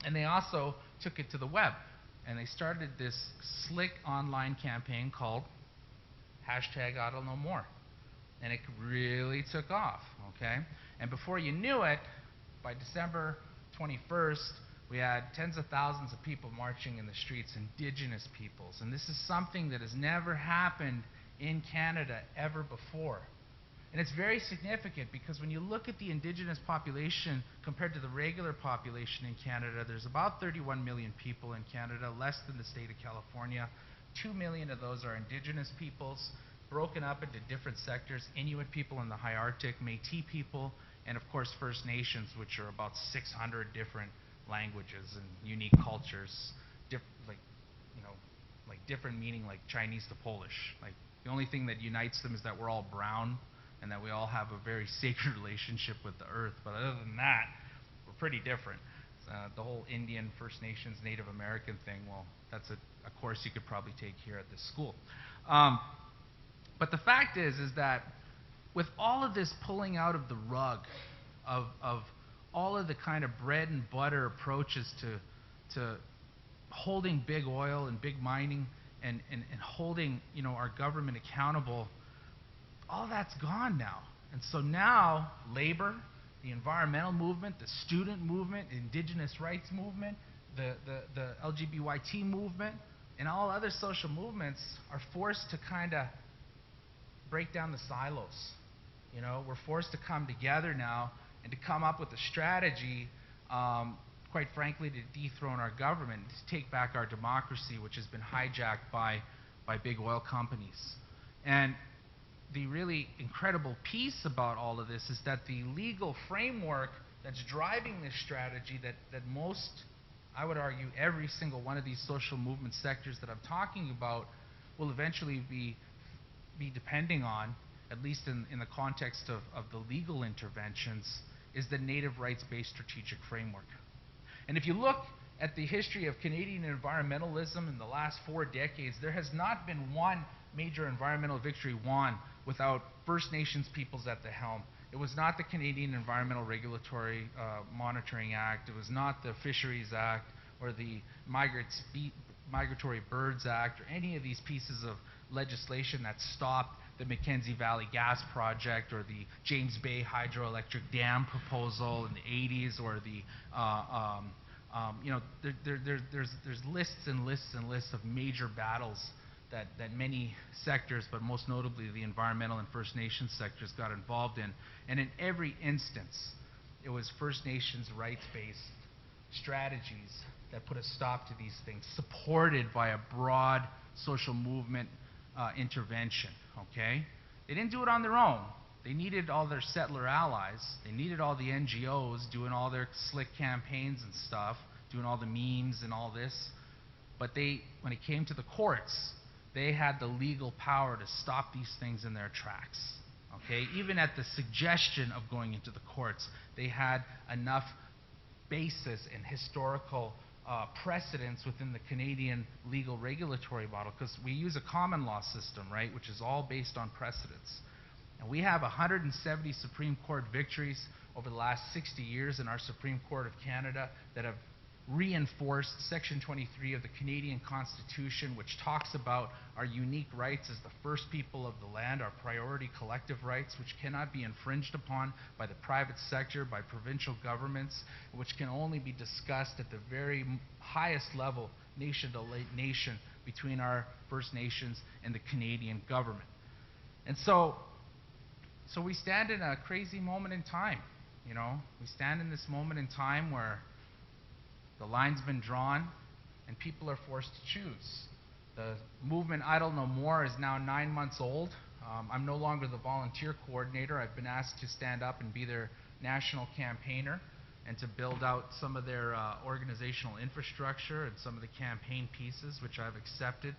And they also took it to the web, and they started this slick online campaign called #IdleNoMore, and it really took off, okay? And before you knew it, by December 21st, we had tens of thousands of people marching in the streets, Indigenous peoples, and this is something that has never happened in Canada ever before. And it's very significant because when you look at the Indigenous population compared to the regular population in Canada, there's about 31 million people in Canada, less than the state of California. 2 million of those are Indigenous peoples, broken up into different sectors: Inuit people in the high Arctic, Métis people, and of course First Nations, which are about 600 different languages and unique cultures, like different meaning, like Chinese to Polish. Like the only thing that unites them is that we're all brown and that we all have a very sacred relationship with the earth. But other than that, we're pretty different. The whole Indian, First Nations, Native American thing, well, that's a course you could probably take here at this school. But the fact is that with all of this pulling out of the rug of all of the kind of bread and butter approaches to holding big oil and big mining and holding, you know, our government accountable, all that's gone now. And so now labor, the environmental movement, the student movement, the Indigenous rights movement, the LGBTQ movement, and all other social movements are forced to kind of break down the silos. You know, we're forced to come together now and to come up with a strategy, quite frankly, to dethrone our government, to take back our democracy, which has been hijacked by big oil companies. And the really incredible piece about all of this is that the legal framework that's driving this strategy that most, I would argue, every single one of these social movement sectors that I'm talking about will eventually be depending on, at least in the context of the legal interventions, is the native rights-based strategic framework. And if you look at the history of Canadian environmentalism in the last 4 decades, there has not been one major environmental victory won without First Nations peoples at the helm. It was not the Canadian Environmental Regulatory Monitoring Act. It was not the Fisheries Act or the Migratory Birds Act or any of these pieces of legislation that stopped the Mckenzie Valley Gas Project or the James Bay Hydroelectric Dam proposal in the 80s, or the you know, there's lists and lists and lists of major battles that many sectors, but most notably the environmental and First Nations sectors, got involved in. And in every instance, it was First Nations rights-based strategies that put a stop to these things, supported by a broad social movement intervention, okay? They didn't do it on their own. They needed all their settler allies. They needed all the NGOs doing all their slick campaigns and stuff, doing all the memes and all this. But when it came to the courts, they had the legal power to stop these things in their tracks, okay? Even at the suggestion of going into the courts, they had enough basis and historical precedence within the Canadian legal regulatory model, because we use a common law system, right, which is all based on precedence. And we have 170 Supreme Court victories over the last 60 years in our Supreme Court of Canada that have reinforced Section 23 of the Canadian Constitution, which talks about our unique rights as the first people of the land, our priority collective rights, which cannot be infringed upon by the private sector, by provincial governments, which can only be discussed at the very highest level, nation to nation, between our First Nations and the Canadian government. And so we stand in a crazy moment in time, you know. We stand in this moment in time where the line's been drawn and people are forced to choose. The movement Idle No More is now 9 months old. I'm no longer the volunteer coordinator. I've been asked to stand up and be their national campaigner and to build out some of their organizational infrastructure and some of the campaign pieces, which I've accepted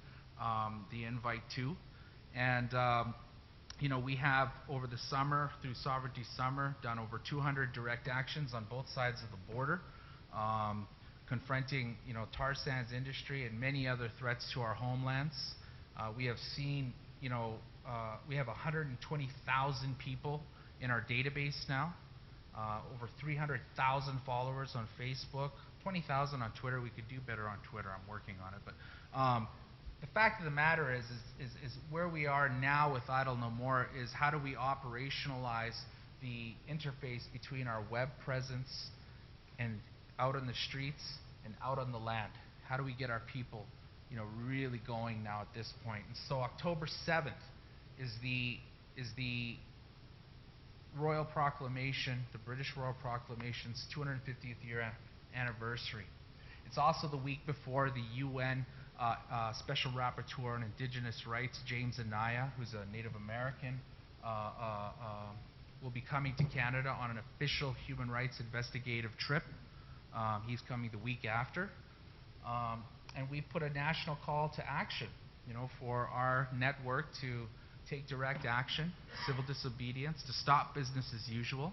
the invite to. And you know, we have, over the summer, through Sovereignty Summer, done over 200 direct actions on both sides of the border, confronting, you know, tar sands industry and many other threats to our homelands. We have seen, you know, we have 120,000 people in our database now, over 300,000 followers on Facebook, 20,000 on Twitter. We could do better on Twitter. I'm working on it. But the fact of the matter is where we are now with Idle No More is how do we operationalize the interface between our web presence and out on the streets and out on the land? How do we get our people, you know, really going now at this point? And so October 7th is the Royal Proclamation, the British Royal Proclamation's 250th year anniversary. It's also the week before the UN Special Rapporteur on Indigenous Rights, James Anaya, who's a Native American, will be coming to Canada on an official human rights investigative trip. He's coming the week after. And we put a national call to action, you know, for our network to take direct action, civil disobedience, to stop business as usual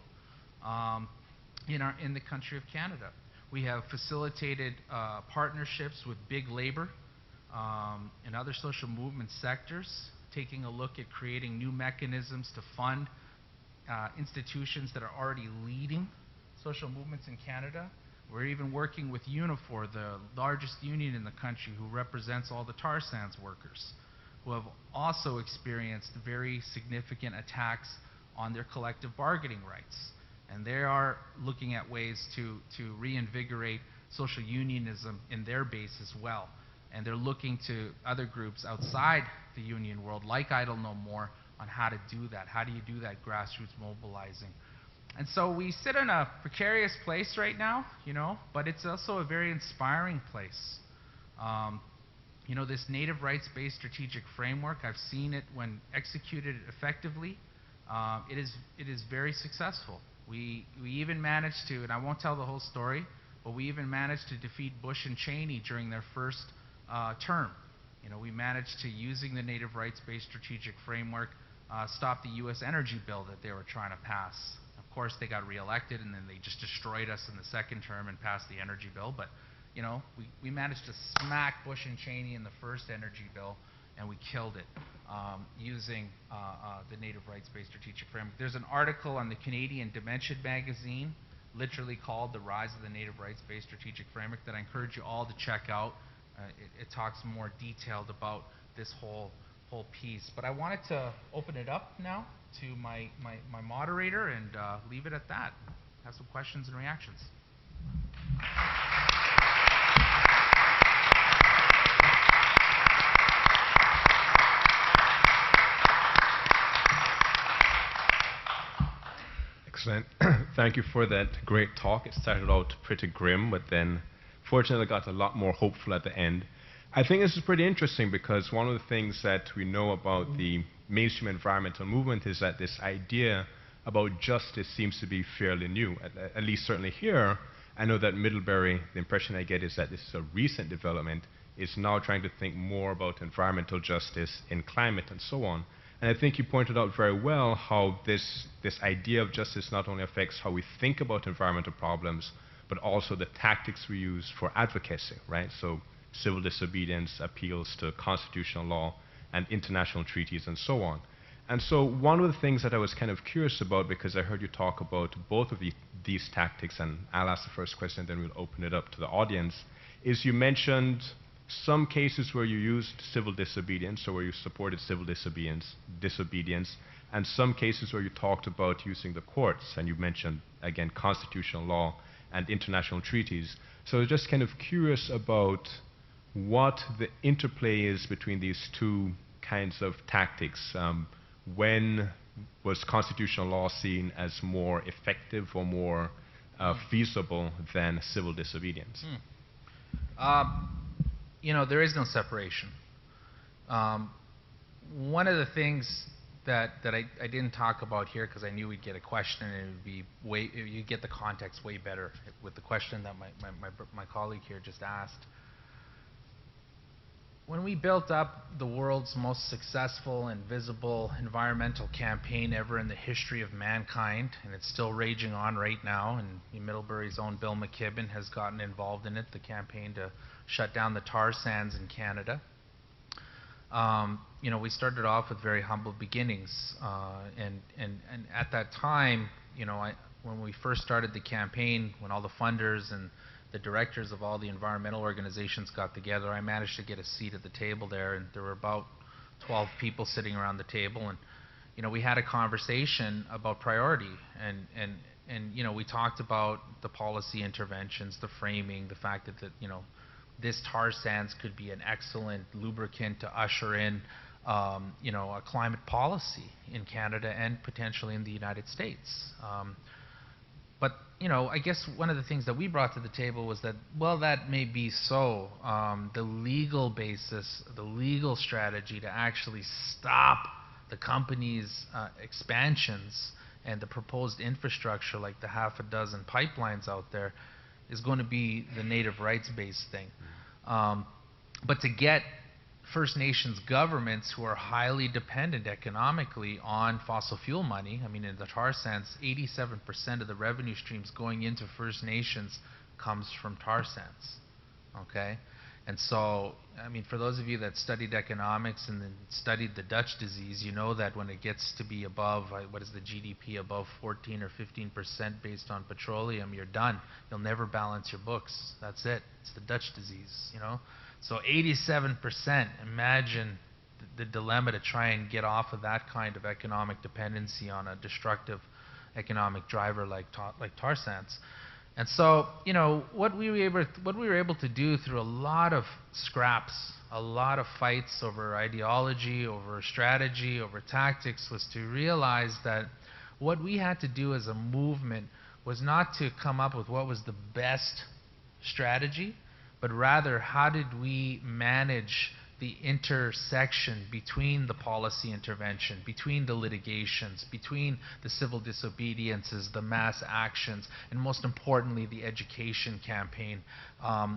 in the country of Canada. We have facilitated partnerships with big labor and other social movement sectors, taking a look at creating new mechanisms to fund institutions that are already leading social movements in Canada. We're even working with Unifor, the largest union in the country, who represents all the tar sands workers, who have also experienced very significant attacks on their collective bargaining rights. And they are looking at ways to reinvigorate social unionism in their base as well. And they're looking to other groups outside the union world, like Idle No More, on how to do that. How do you do that grassroots mobilizing? And so we sit in a precarious place right now, you know, but it's also a very inspiring place. You know, this native rights-based strategic framework, I've seen it when executed effectively. It is very successful. We even managed to, and I won't tell the whole story, but we even managed to defeat Bush and Cheney during their first term. You know, we managed to, using the native rights-based strategic framework, stop the U.S. energy bill that they were trying to pass. Of course, they got reelected, and then they just destroyed us in the second term and passed the energy bill. But, you know, we managed to smack Bush and Cheney in the first energy bill, and we killed it using the native rights-based strategic framework. There's an article on the Canadian Dimension magazine, literally called "The Rise of the Native Rights-Based Strategic Framework," that I encourage you all to check out. It talks more detailed about this whole piece. But I wanted to open it up now to my moderator and leave it at that. Have some questions and reactions. Excellent. Thank you for that great talk. It started out pretty grim, but then fortunately got a lot more hopeful at the end. I think this is pretty interesting because one of the things that we know about the mainstream environmental movement is that this idea about justice seems to be fairly new, at least certainly here. I know that Middlebury, the impression I get is that this is a recent development, is now trying to think more about environmental justice in climate and so on. And I think you pointed out very well how this idea of justice not only affects how we think about environmental problems, but also the tactics we use for advocacy, right? So civil disobedience, appeals to constitutional law and international treaties and so on. And so one of the things that I was kind of curious about, because I heard you talk about both of these tactics, and I'll ask the first question, then we'll open it up to the audience, is you mentioned some cases where you used civil disobedience, or where you supported civil disobedience, and some cases where you talked about using the courts, and you mentioned, again, constitutional law and international treaties. So I was just kind of curious about what the interplay is between these two kinds of tactics. When was constitutional law seen as more effective or more feasible than civil disobedience? You know, there is no separation. One of the things that I didn't talk about here, because I knew we'd get a question and it would be you'd get the context way better with the question that my colleague here just asked. When we built up the world's most successful and visible environmental campaign ever in the history of mankind, and it's still raging on right now, and Middlebury's own Bill McKibben has gotten involved in it, the campaign to shut down the tar sands in Canada. You know, we started off with very humble beginnings, and at that time, you know, when we first started the campaign, when all the funders and the directors of all the environmental organizations got together, I managed to get a seat at the table there, and there were about 12 people sitting around the table, and you know, we had a conversation about priority, and you know, we talked about the policy interventions, the framing, the fact that you know, this tar sands could be an excellent lubricant to usher in you know, a climate policy in Canada and potentially in the United States. But you know, I guess one of the things that we brought to the table was that, well, that may be so. The legal basis, the legal strategy to actually stop the company's expansions and the proposed infrastructure, like the half a dozen pipelines out there, is going to be the native rights-based thing. But to get First Nations governments who are highly dependent economically on fossil fuel money, I mean, in the tar sands, 87% of the revenue streams going into First Nations comes from tar sands, okay? And so, I mean, for those of you that studied economics and then studied the Dutch disease, you know that when it gets to be above, what is the GDP, above 14 or 15% based on petroleum, you're done. You'll never balance your books. That's it. It's the Dutch disease, you know? So 87%, imagine the dilemma to try and get off of that kind of economic dependency on a destructive economic driver like tar sands. And so, you know, what we were able to do through a lot of scraps, a lot of fights over ideology, over strategy, over tactics, was to realize that what we had to do as a movement was not to come up with what was the best strategy, but rather how did we manage the intersection between the policy intervention, between the litigations, between the civil disobediences, the mass actions, and most importantly, the education campaign,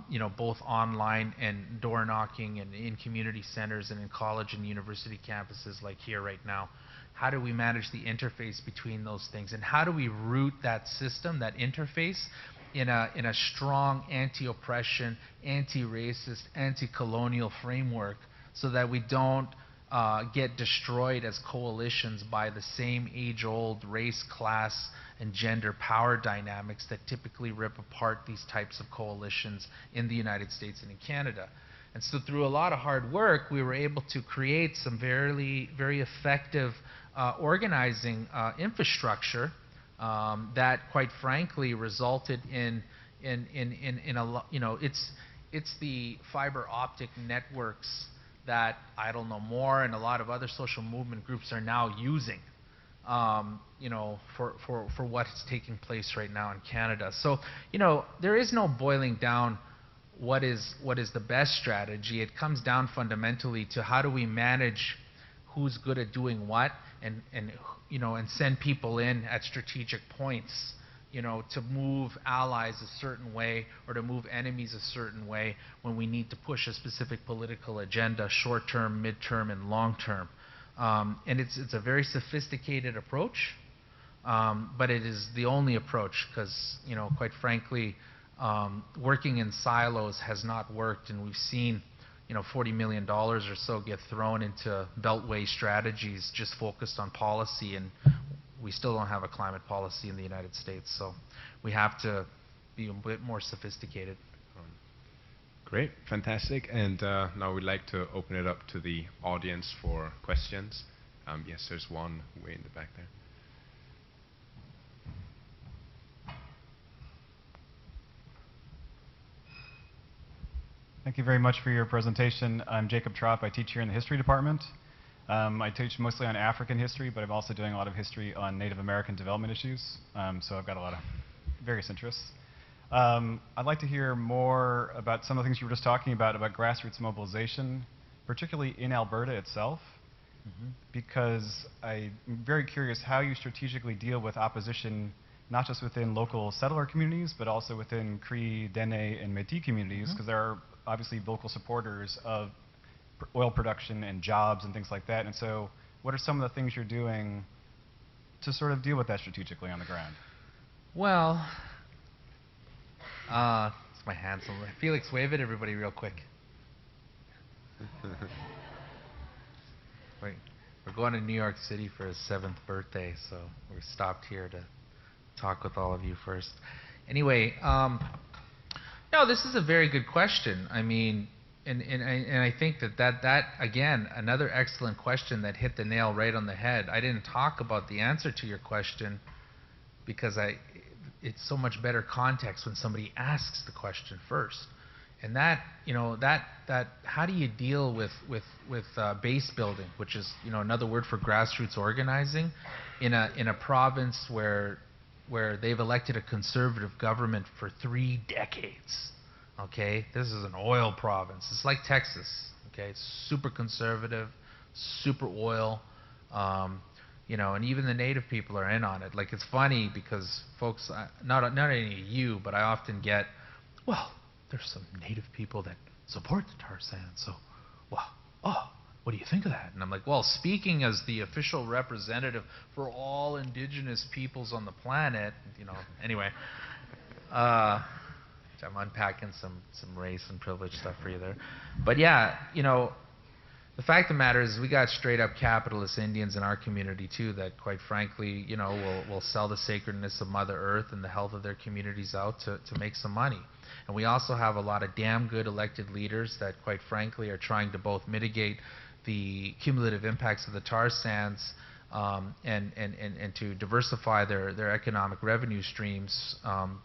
you know, both online and door knocking and in community centers and in college and university campuses like here right now. How do we manage the interface between those things? And how do we root that system, that interface, in a strong anti-oppression, anti-racist, anti-colonial framework, so that we don't get destroyed as coalitions by the same age-old race, class, and gender power dynamics that typically rip apart these types of coalitions in the United States and in Canada. And so through a lot of hard work, we were able to create some very, very effective organizing infrastructure that, quite frankly, resulted in a you know, it's the fiber optic networks that I don't know more and a lot of other social movement groups are now using, you know, for what's taking place right now in Canada. So, you know, there is no boiling down what is the best strategy. It comes down fundamentally to how do we manage who's good at doing what, and you know, and send people in at strategic points, you know, to move allies a certain way or to move enemies a certain way when we need to push a specific political agenda, short-term, mid-term, and long-term. And it's a very sophisticated approach, but it is the only approach because, you know, quite frankly, working in silos has not worked, and we've seen, $40 million or so get thrown into beltway strategies just focused on policy, and we still don't have a climate policy in the United States. So we have to be a bit more sophisticated. Great, fantastic. And now we'd like to open it up to the audience for questions. Yes, there's one way in the back there. Thank you very much for your presentation. I'm Jacob Trop. I teach here in the history department. I teach mostly on African history, but I'm also doing a lot of history on Native American development issues. So I've got a lot of various interests. I'd like to hear more about some of the things you were just talking about grassroots mobilization, particularly in Alberta itself, because I'm very curious how you strategically deal with opposition, not just within local settler communities, but also within Cree, Dene, and Métis communities, because there are obviously vocal supporters of oil production and jobs and things like that. And so what are some of the things you're doing to sort of deal with that strategically on the ground? Well, it's my hand. So Felix, wave at everybody real quick. Wait, we're going to New York City for his 7th birthday, so we're stopped here to talk with all of you first. Anyway, no, this is a very good question. I mean, and I think that again, another excellent question that hit the nail right on the head. I didn't talk about the answer to your question because it's so much better context when somebody asks the question first. And that, how do you deal with base building, which is, another word for grassroots organizing, in a province where they've elected a conservative government for 3 decades? Okay, this is an oil province. It's like Texas. Okay, it's super conservative, super oil. And even the native people are in on it. Like, it's funny because folks, not any of you, but I often get, well, there's some native people that support the tar sands. So, well, what do you think of that? And I'm like, well, speaking as the official representative for all Indigenous peoples on the planet, anyway, I'm unpacking some race and privilege stuff for you there. But yeah, the fact of the matter is we got straight up capitalist Indians in our community too that, quite frankly, will sell the sacredness of Mother Earth and the health of their communities out to make some money. And we also have a lot of damn good elected leaders that, quite frankly, are trying to both mitigate the cumulative impacts of the tar sands and to diversify their economic revenue streams,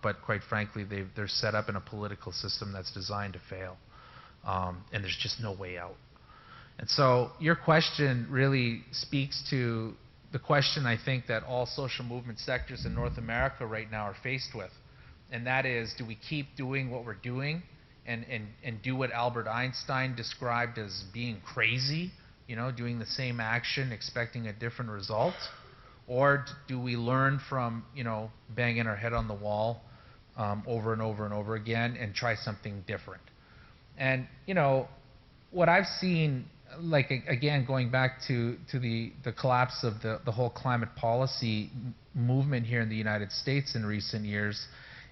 but quite frankly, they're set up in a political system that's designed to fail, and there's just no way out. And so your question really speaks to the question I think that all social movement sectors in North America right now are faced with, and that is, do we keep doing what we're doing and do what Albert Einstein described as being crazy, doing the same action expecting a different result? Or do we learn from, banging our head on the wall over and over and over again and try something different? And, what I've seen, like, again, going back to the collapse of the whole climate policy movement here in the United States in recent years,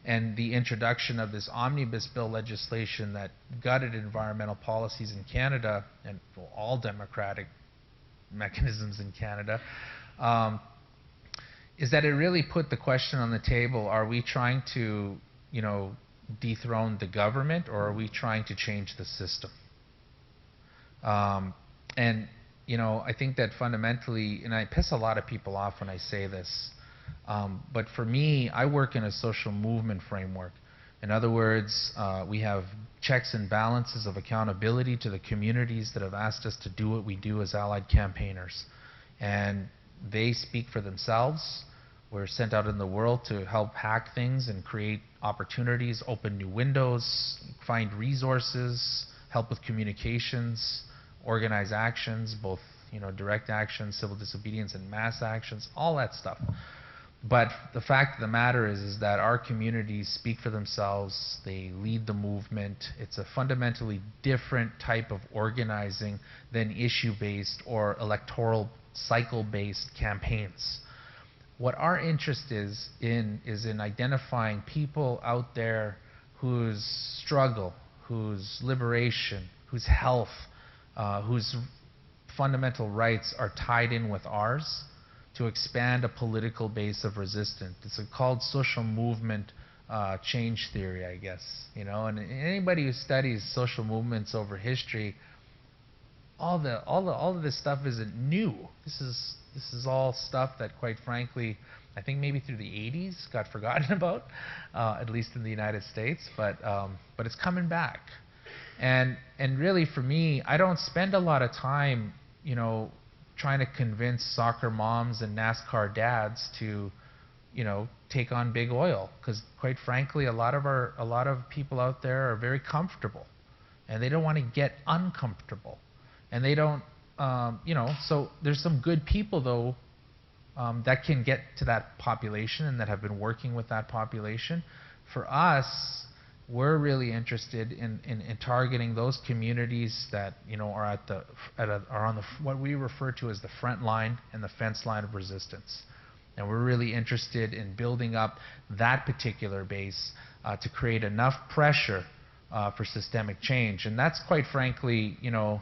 and the introduction of this omnibus bill legislation that gutted environmental policies in Canada and all democratic mechanisms in Canada, is that it really put the question on the table: are we trying to, dethrone the government, or are we trying to change the system? And I think that fundamentally, and I piss a lot of people off when I say this, but for me, I work in a social movement framework. In other words, we have checks and balances of accountability to the communities that have asked us to do what we do as allied campaigners. And they speak for themselves. We're sent out in the world to help hack things and create opportunities, open new windows, find resources, help with communications, organize actions, both direct actions, civil disobedience, and mass actions, all that stuff. But the fact of the matter is that our communities speak for themselves. They lead the movement. It's a fundamentally different type of organizing than issue-based or electoral cycle-based campaigns. What our interest is in identifying people out there whose struggle, whose liberation, whose health, whose fundamental rights are tied in with ours, to expand a political base of resistance. It's called social movement change theory, I guess. You know, and anybody who studies social movements over history, all of this stuff isn't new. This is all stuff that, quite frankly, I think maybe through the 80s got forgotten about, at least in the United States. But it's coming back. And really, for me, I don't spend a lot of time, you know, trying to convince soccer moms and NASCAR dads to, you know, take on big oil, because quite frankly, a lot of people out there are very comfortable, and they don't want to get uncomfortable, and they don't, you know. So there's some good people though that can get to that population and that have been working with that population. For us, we're really interested in targeting those communities that, you know, are are on the what we refer to as the front line and the fence line of resistance, and we're really interested in building up that particular base to create enough pressure for systemic change. And that's, quite frankly, you know,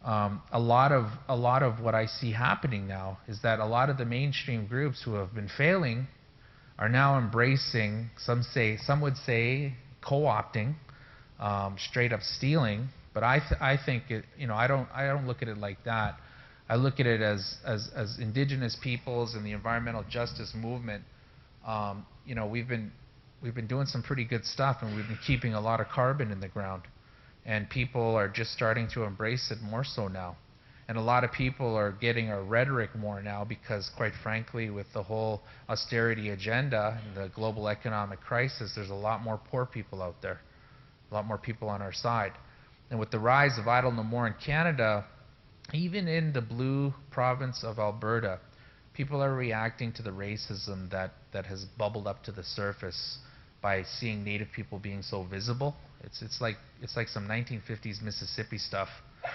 a lot of what I see happening now is that a lot of the mainstream groups who have been failing are now embracing, some would say co-opting, straight up stealing, but I think it, you know, I don't look at it like that. I look at it as Indigenous peoples and the environmental justice movement. You know, we've been doing some pretty good stuff, and we've been keeping a lot of carbon in the ground, and people are just starting to embrace it more so now. And a lot of people are getting our rhetoric more now because, quite frankly, with the whole austerity agenda and the global economic crisis, there's a lot more poor people out there, a lot more people on our side. And with the rise of Idle No More in Canada, even in the blue province of Alberta, people are reacting to the racism that has bubbled up to the surface by seeing Native people being so visible. It's like some 1950s Mississippi stuff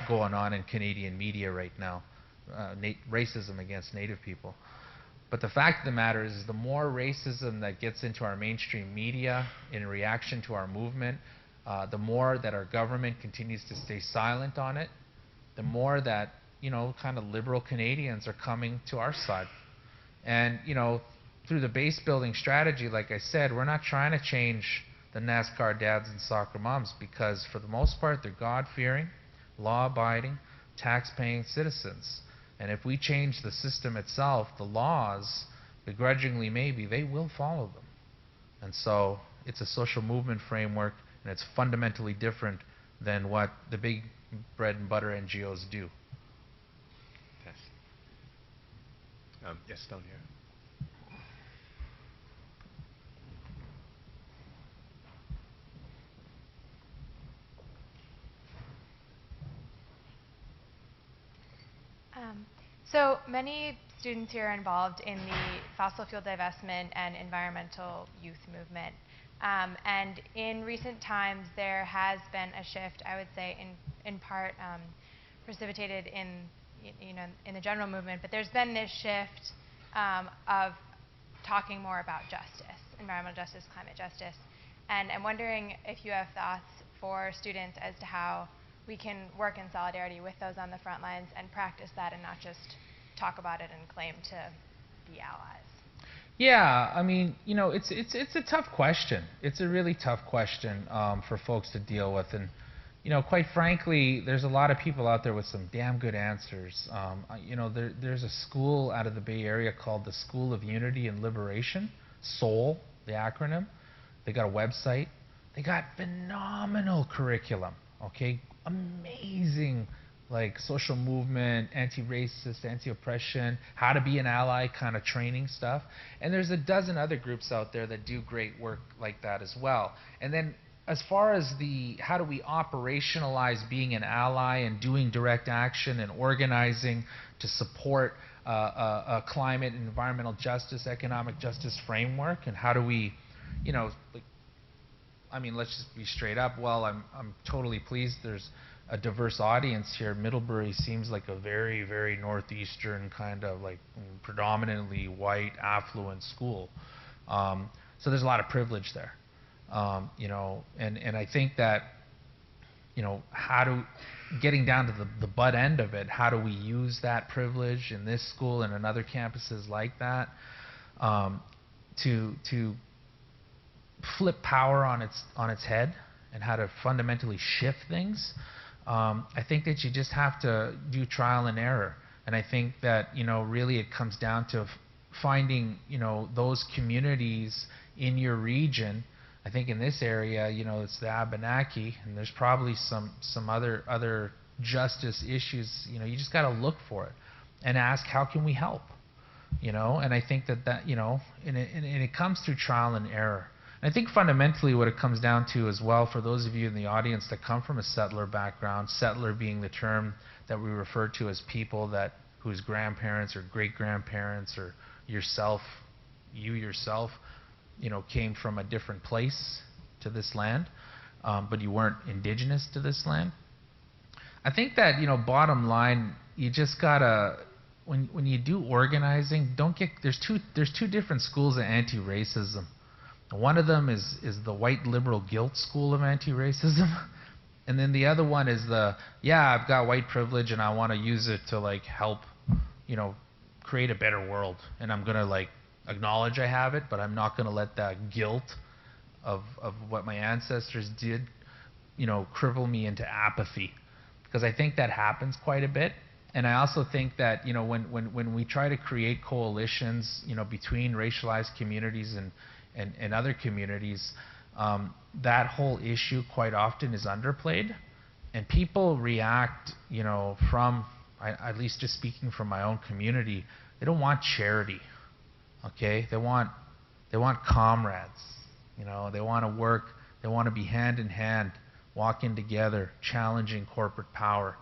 going on in Canadian media right now, racism against Native people. But the fact of the matter is the more racism that gets into our mainstream media in reaction to our movement, the more that our government continues to stay silent on it, the more that, you know, kind of liberal Canadians are coming to our side. And, you know, through the base building strategy, like I said, we're not trying to change the NASCAR dads and soccer moms, because for the most part, they're God-fearing, law-abiding, tax-paying citizens. And if we change the system itself, the laws, begrudgingly maybe, they will follow them. And so it's a social movement framework, and it's fundamentally different than what the big bread and butter NGOs do. Yes. Yes, down here. So many students here are involved in the fossil fuel divestment and environmental youth movement. And in recent times, there has been a shift, I would say, in part precipitated in the general movement, but there's been this shift of talking more about justice, environmental justice, climate justice. And I'm wondering if you have thoughts for students as to how we can work in solidarity with those on the front lines and practice that, and not just talk about it and claim to be allies. Yeah, I mean, you know, it's a tough question. It's a really tough question for folks to deal with, and, you know, quite frankly, there's a lot of people out there with some damn good answers. You know, there's a school out of the Bay Area called the School of Unity and Liberation, SOUL, the acronym. They got a website. They got phenomenal curriculum. Okay, amazing, like social movement, anti-racist, anti-oppression, how to be an ally kind of training stuff. And there's a dozen other groups out there that do great work like that as well. And then as far as how do we operationalize being an ally and doing direct action and organizing to support a climate and environmental justice, economic justice framework, and how do we, you know, like, I mean, let's just be straight up. Well, I'm totally pleased there's a diverse audience here. Middlebury seems like a very, very northeastern kind of like predominantly white, affluent school. So there's a lot of privilege there, you know, and I think that, getting down to the butt end of it, how do we use that privilege in this school and in other campuses like that to flip power on its head and how to fundamentally shift things. I think that you just have to do trial and error, and I think that really it comes down to finding those communities in your region. I think in this area, it's the Abenaki, and there's probably some other justice issues. You just got to look for it and ask, how can we help? And I think that and it comes through trial and error. And I think fundamentally what it comes down to as well, for those of you in the audience that come from a settler background, settler being the term that we refer to as people whose grandparents or great-grandparents or you yourself, came from a different place to this land, but you weren't indigenous to this land. I think that, bottom line, you just gotta, when you do organizing, there's two different schools of anti-racism. One of them is the white liberal guilt school of anti-racism, and then the other one is I've got white privilege and I want to use it to help, create a better world, and I'm gonna acknowledge I have it, but I'm not gonna let that guilt of what my ancestors did, cripple me into apathy, because I think that happens quite a bit. And I also think that when we try to create coalitions, between racialized communities and other communities, that whole issue quite often is underplayed, and people react, at least just speaking from my own community, they don't want charity, okay? They want comrades, they want to work, they want to be hand in hand, walking together, challenging corporate power.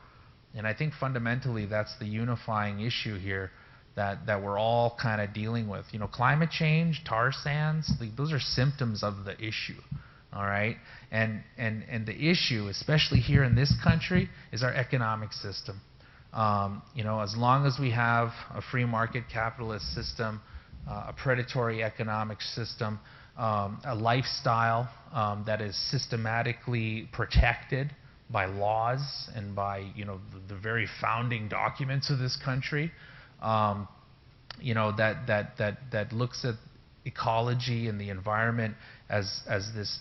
And I think fundamentally that's the unifying issue here that we're all kind of dealing with. Climate change, tar sands, those are symptoms of the issue, all right? And the issue, especially here in this country, is our economic system. As long as we have a free market capitalist system, a predatory economic system, a lifestyle that is systematically protected by laws and by the very founding documents of this country, that looks at ecology and the environment as this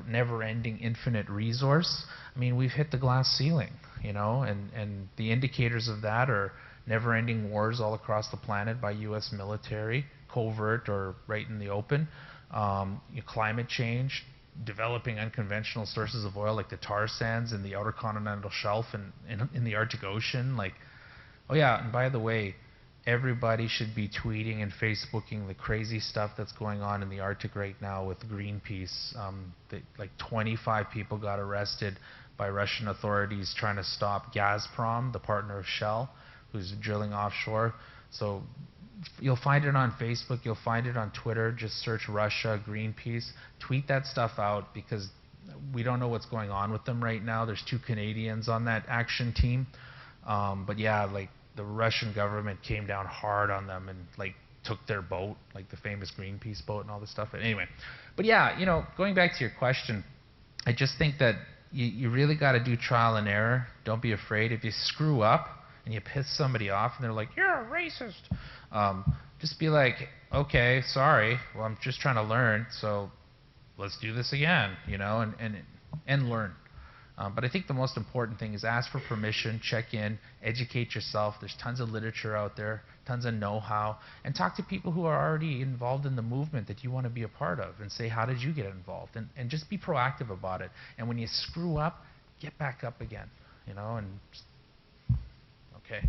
never-ending infinite resource. I mean, we've hit the glass ceiling, and the indicators of that are never-ending wars all across the planet by U.S. military, covert or right in the open, climate change, developing unconventional sources of oil like the tar sands in the outer continental shelf and in the Arctic Ocean. Oh yeah, and by the way, everybody should be tweeting and Facebooking the crazy stuff that's going on in the Arctic right now with Greenpeace. 25 people got arrested by Russian authorities trying to stop Gazprom, the partner of Shell, who's drilling offshore. So you'll find it on Facebook, you'll find it on Twitter. Just search Russia, Greenpeace. Tweet that stuff out, because we don't know what's going on with them right now. There's 2 Canadians on that action team. But yeah, the Russian government came down hard on them and took their boat, the famous Greenpeace boat and all this stuff. But anyway, but yeah, going back to your question, I just think that you really got to do trial and error. Don't be afraid. If you screw up and you piss somebody off and they're like, "You're a racist," just be like, "Okay, sorry. Well, I'm just trying to learn. So let's do this again," and learn. But I think the most important thing is ask for permission, check in, educate yourself. There's tons of literature out there, tons of know-how, and talk to people who are already involved in the movement that you want to be a part of, and say, how did you get involved? And just be proactive about it. And when you screw up, get back up again, and okay,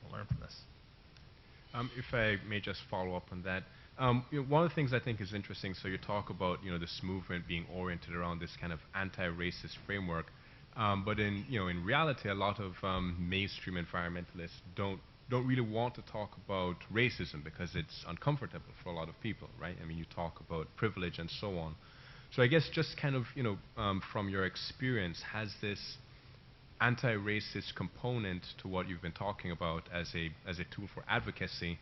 we'll learn from this. If I may just follow up on that. One of the things I think is interesting, so you talk about this movement being oriented around this kind of anti-racist framework, but in reality, a lot of mainstream environmentalists don't really want to talk about racism because it's uncomfortable for a lot of people, right? I mean, you talk about privilege and so on. So I guess just kind of from your experience, has this anti-racist component to what you've been talking about as a tool for advocacy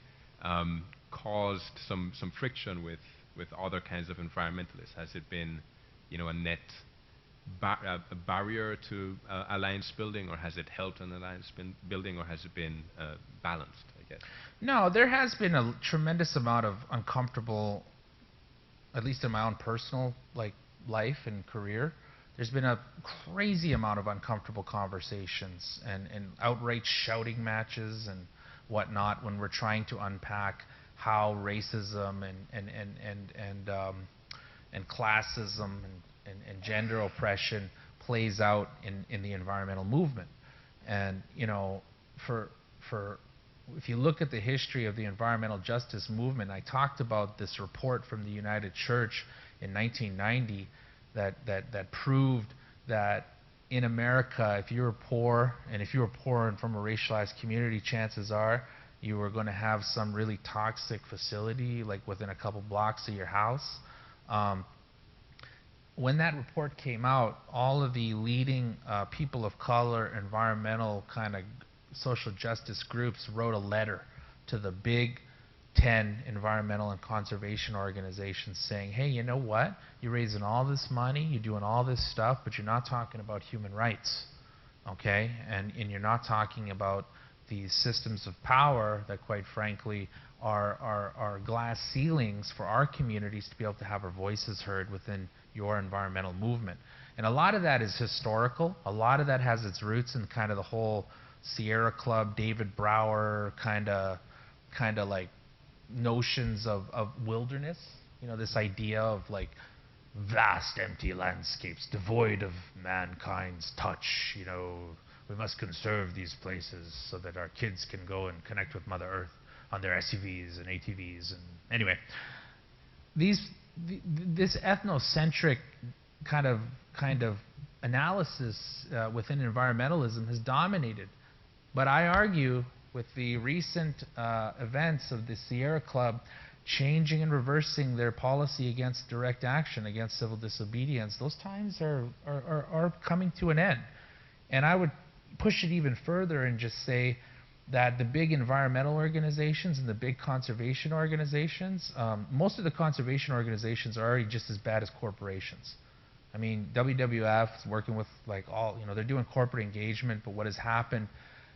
caused some friction with other kinds of environmentalists? Has it been a net a barrier to alliance building, or has it helped an alliance building, or has it been balanced, I guess? No, there has been a tremendous amount of uncomfortable, at least in my own personal life and career. There's been a crazy amount of uncomfortable conversations and outright shouting matches and whatnot when we're trying to unpack how racism and classism and gender oppression plays out in the environmental movement. And you know, if you look at the history of the environmental justice movement, I talked about this report from the United Church in 1990 that proved that in America, if you were poor, and if you were poor and from a racialized community, chances are you were going to have some really toxic facility like within a couple blocks of your house. When that report came out, all of the leading people of color, environmental kind of social justice groups wrote a letter to the big 10 environmental and conservation organizations saying, hey, you know what? You're raising all this money, you're doing all this stuff, but you're not talking about human rights, okay? And you're not talking about these systems of power that, quite frankly, are glass ceilings for our communities to be able to have our voices heard within your environmental movement. And a lot of that is historical. A lot of that has its roots in kind of the whole Sierra Club, David Brower kind of like notions of wilderness. You know, this idea of like vast empty landscapes devoid of mankind's touch. You know, we must conserve these places so that our kids can go and connect with Mother Earth on their SUVs and ATVs. And anyway, this ethnocentric kind of analysis within environmentalism has dominated. But I argue with the recent events of the Sierra Club changing and reversing their policy against direct action, against civil disobedience, those times are coming to an end. And I would push it even further and just say that the big environmental organizations and the big conservation organizations, most of the conservation organizations are already just as bad as corporations. I mean, WWF is working with they're doing corporate engagement, but what has happened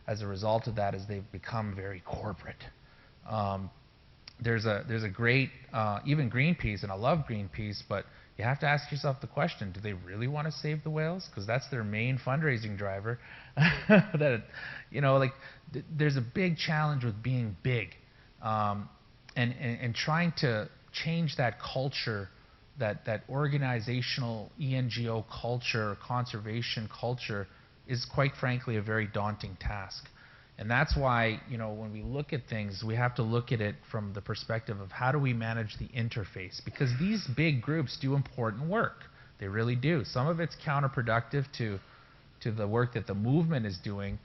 as a result of that is they've become very corporate. There's a great, even Greenpeace, and I love Greenpeace, but you have to ask yourself the question, do they really want to save the whales? Because that's their main fundraising driver. There's a big challenge with being big and trying to change that culture, that organizational ENGO culture, conservation culture, is quite frankly a very daunting task. And that's why, when we look at things, we have to look at it from the perspective of how do we manage the interface? Because these big groups do important work. They really do. Some of it's counterproductive to the work that the movement is doing,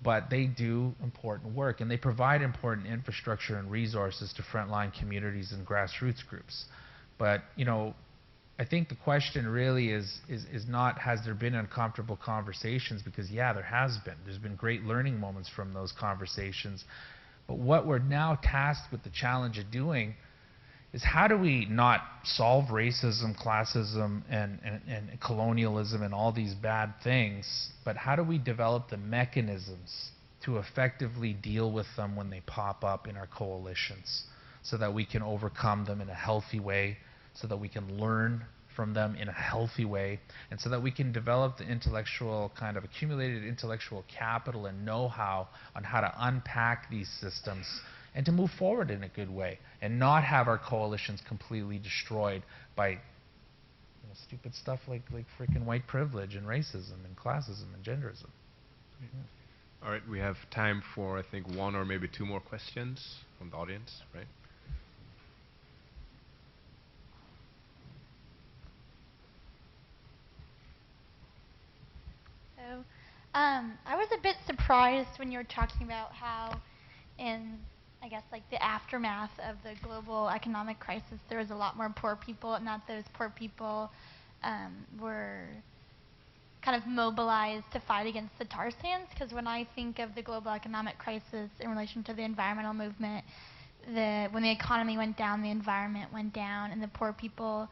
but they do important work, and they provide important infrastructure and resources to frontline communities and grassroots groups. But, I think the question really is not has there been uncomfortable conversations, because yeah, there has been. There's been great learning moments from those conversations. But what we're now tasked with the challenge of doing is how do we not solve racism, classism, and colonialism and all these bad things, but how do we develop the mechanisms to effectively deal with them when they pop up in our coalitions so that we can overcome them in a healthy way, so that we can learn from them in a healthy way, and so that we can develop the intellectual kind of accumulated intellectual capital and know-how on how to unpack these systems and to move forward in a good way and not have our coalitions completely destroyed by stupid stuff like freaking white privilege and racism and classism and genderism. All right, we have time for, I think, one or maybe two more questions from the audience, right? I was a bit surprised when you were talking about how in, I guess, like the aftermath of the global economic crisis, there was a lot more poor people, and that those poor people were kind of mobilized to fight against the tar sands. Because when I think of the global economic crisis in relation to the environmental movement, when the economy went down, the environment went down, and the poor people,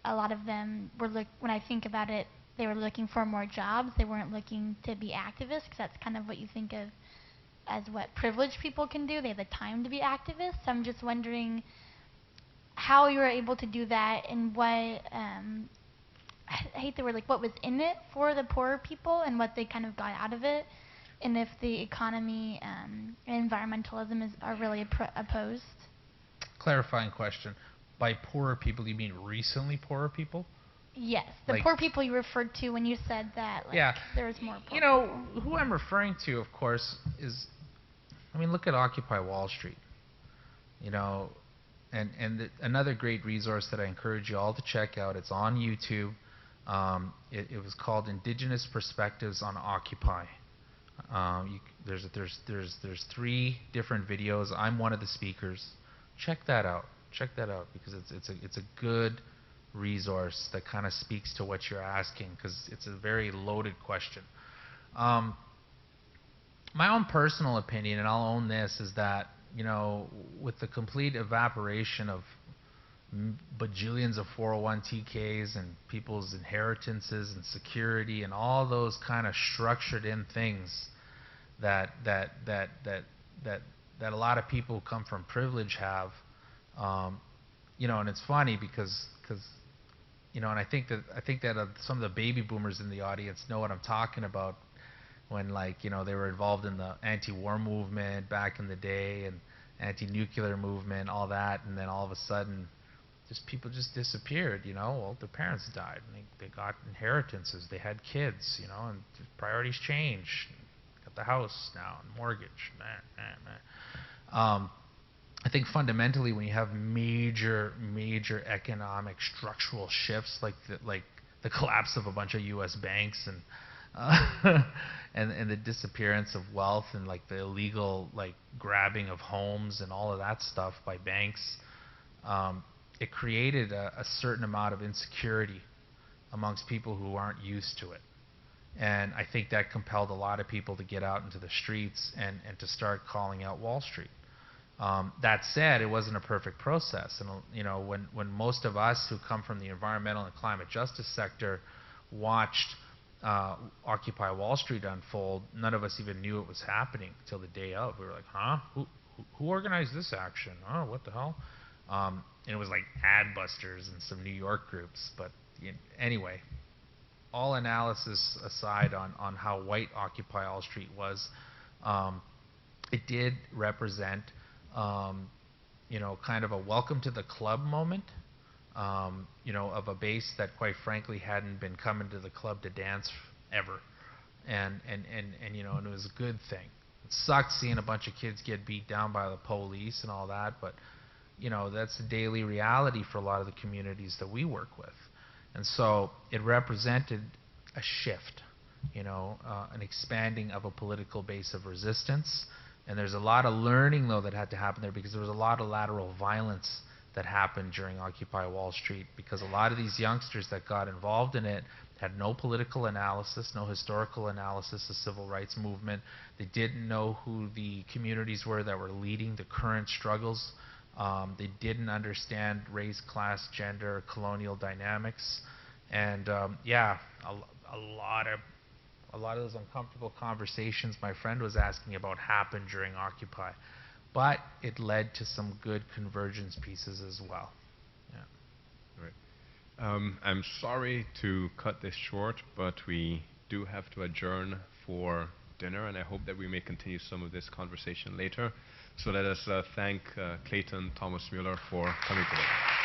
a lot of them were when I think about it, they were looking for more jobs. They weren't looking to be activists, because that's kind of what you think of as what privileged people can do. They have the time to be activists. So I'm just wondering how you were able to do that, and what, I hate the word, like what was in it for the poorer people and what they kind of got out of it, and if the economy and environmentalism are really opposed. Clarifying question. By poorer people, you mean recently poorer people? Yes, the Like, poor people you referred to when you said that, like, yeah. there was more poor You know, people. who I'm referring to, of course, is, I mean, look at Occupy Wall Street. You know, and another great resource that I encourage you all to check out, it's on YouTube. It was called Indigenous Perspectives on Occupy. There's 3 different videos. I'm one of the speakers. Check that out. Check that out, because it's a good resource that kind of speaks to what you're asking, because it's a very loaded question. My own personal opinion, and I'll own this, is that, you know, with the complete evaporation of bajillions of 401(k)s and people's inheritances and security and all those kind of structured in things that a lot of people who come from privilege have, you know, and it's funny because you know, and I think that some of the baby boomers in the audience know what I'm talking about, when, like, you know, they were involved in the anti-war movement back in the day and anti-nuclear movement, all that, and then all of a sudden people just disappeared, you know. Well, their parents died, and they got inheritances, they had kids, you know, and priorities change. Got the house now and mortgage. I think fundamentally, when you have major economic structural shifts, like the collapse of a bunch of U.S. banks and and the disappearance of wealth, and like the illegal, like, grabbing of homes and all of that stuff by banks, it created a certain amount of insecurity amongst people who aren't used to it. And I think that compelled a lot of people to get out into the streets and to start calling out Wall Street. That said, it wasn't a perfect process. And, you know, when most of us who come from the environmental and climate justice sector watched Occupy Wall Street unfold, none of us even knew it was happening until the day of. We were like, huh? Who organized this action? Oh, what the hell? And it was like Adbusters and some New York groups. But anyway, all analysis aside on how white Occupy Wall Street was, it did represent, you know, kind of a welcome to the club moment. You know, of a base that, quite frankly, hadn't been coming to the club to dance ever, and you know, and it was a good thing. It sucked seeing a bunch of kids get beat down by the police and all that, but, you know, that's a daily reality for a lot of the communities that we work with, and so it represented a shift, you know, an expanding of a political base of resistance. And there's a lot of learning, though, that had to happen there, because there was a lot of lateral violence that happened during Occupy Wall Street, because a lot of these youngsters that got involved in it had no political analysis, no historical analysis of civil rights movement. They didn't know who the communities were that were leading the current struggles. They didn't understand race, class, gender, colonial dynamics. And yeah, a lot of those uncomfortable conversations my friend was asking about happened during Occupy. But it led to some good convergence pieces as well. Yeah. Right. I'm sorry to cut this short, but we do have to adjourn for dinner, and I hope that we may continue some of this conversation later. So let us thank Clayton Thomas-Muller for coming today.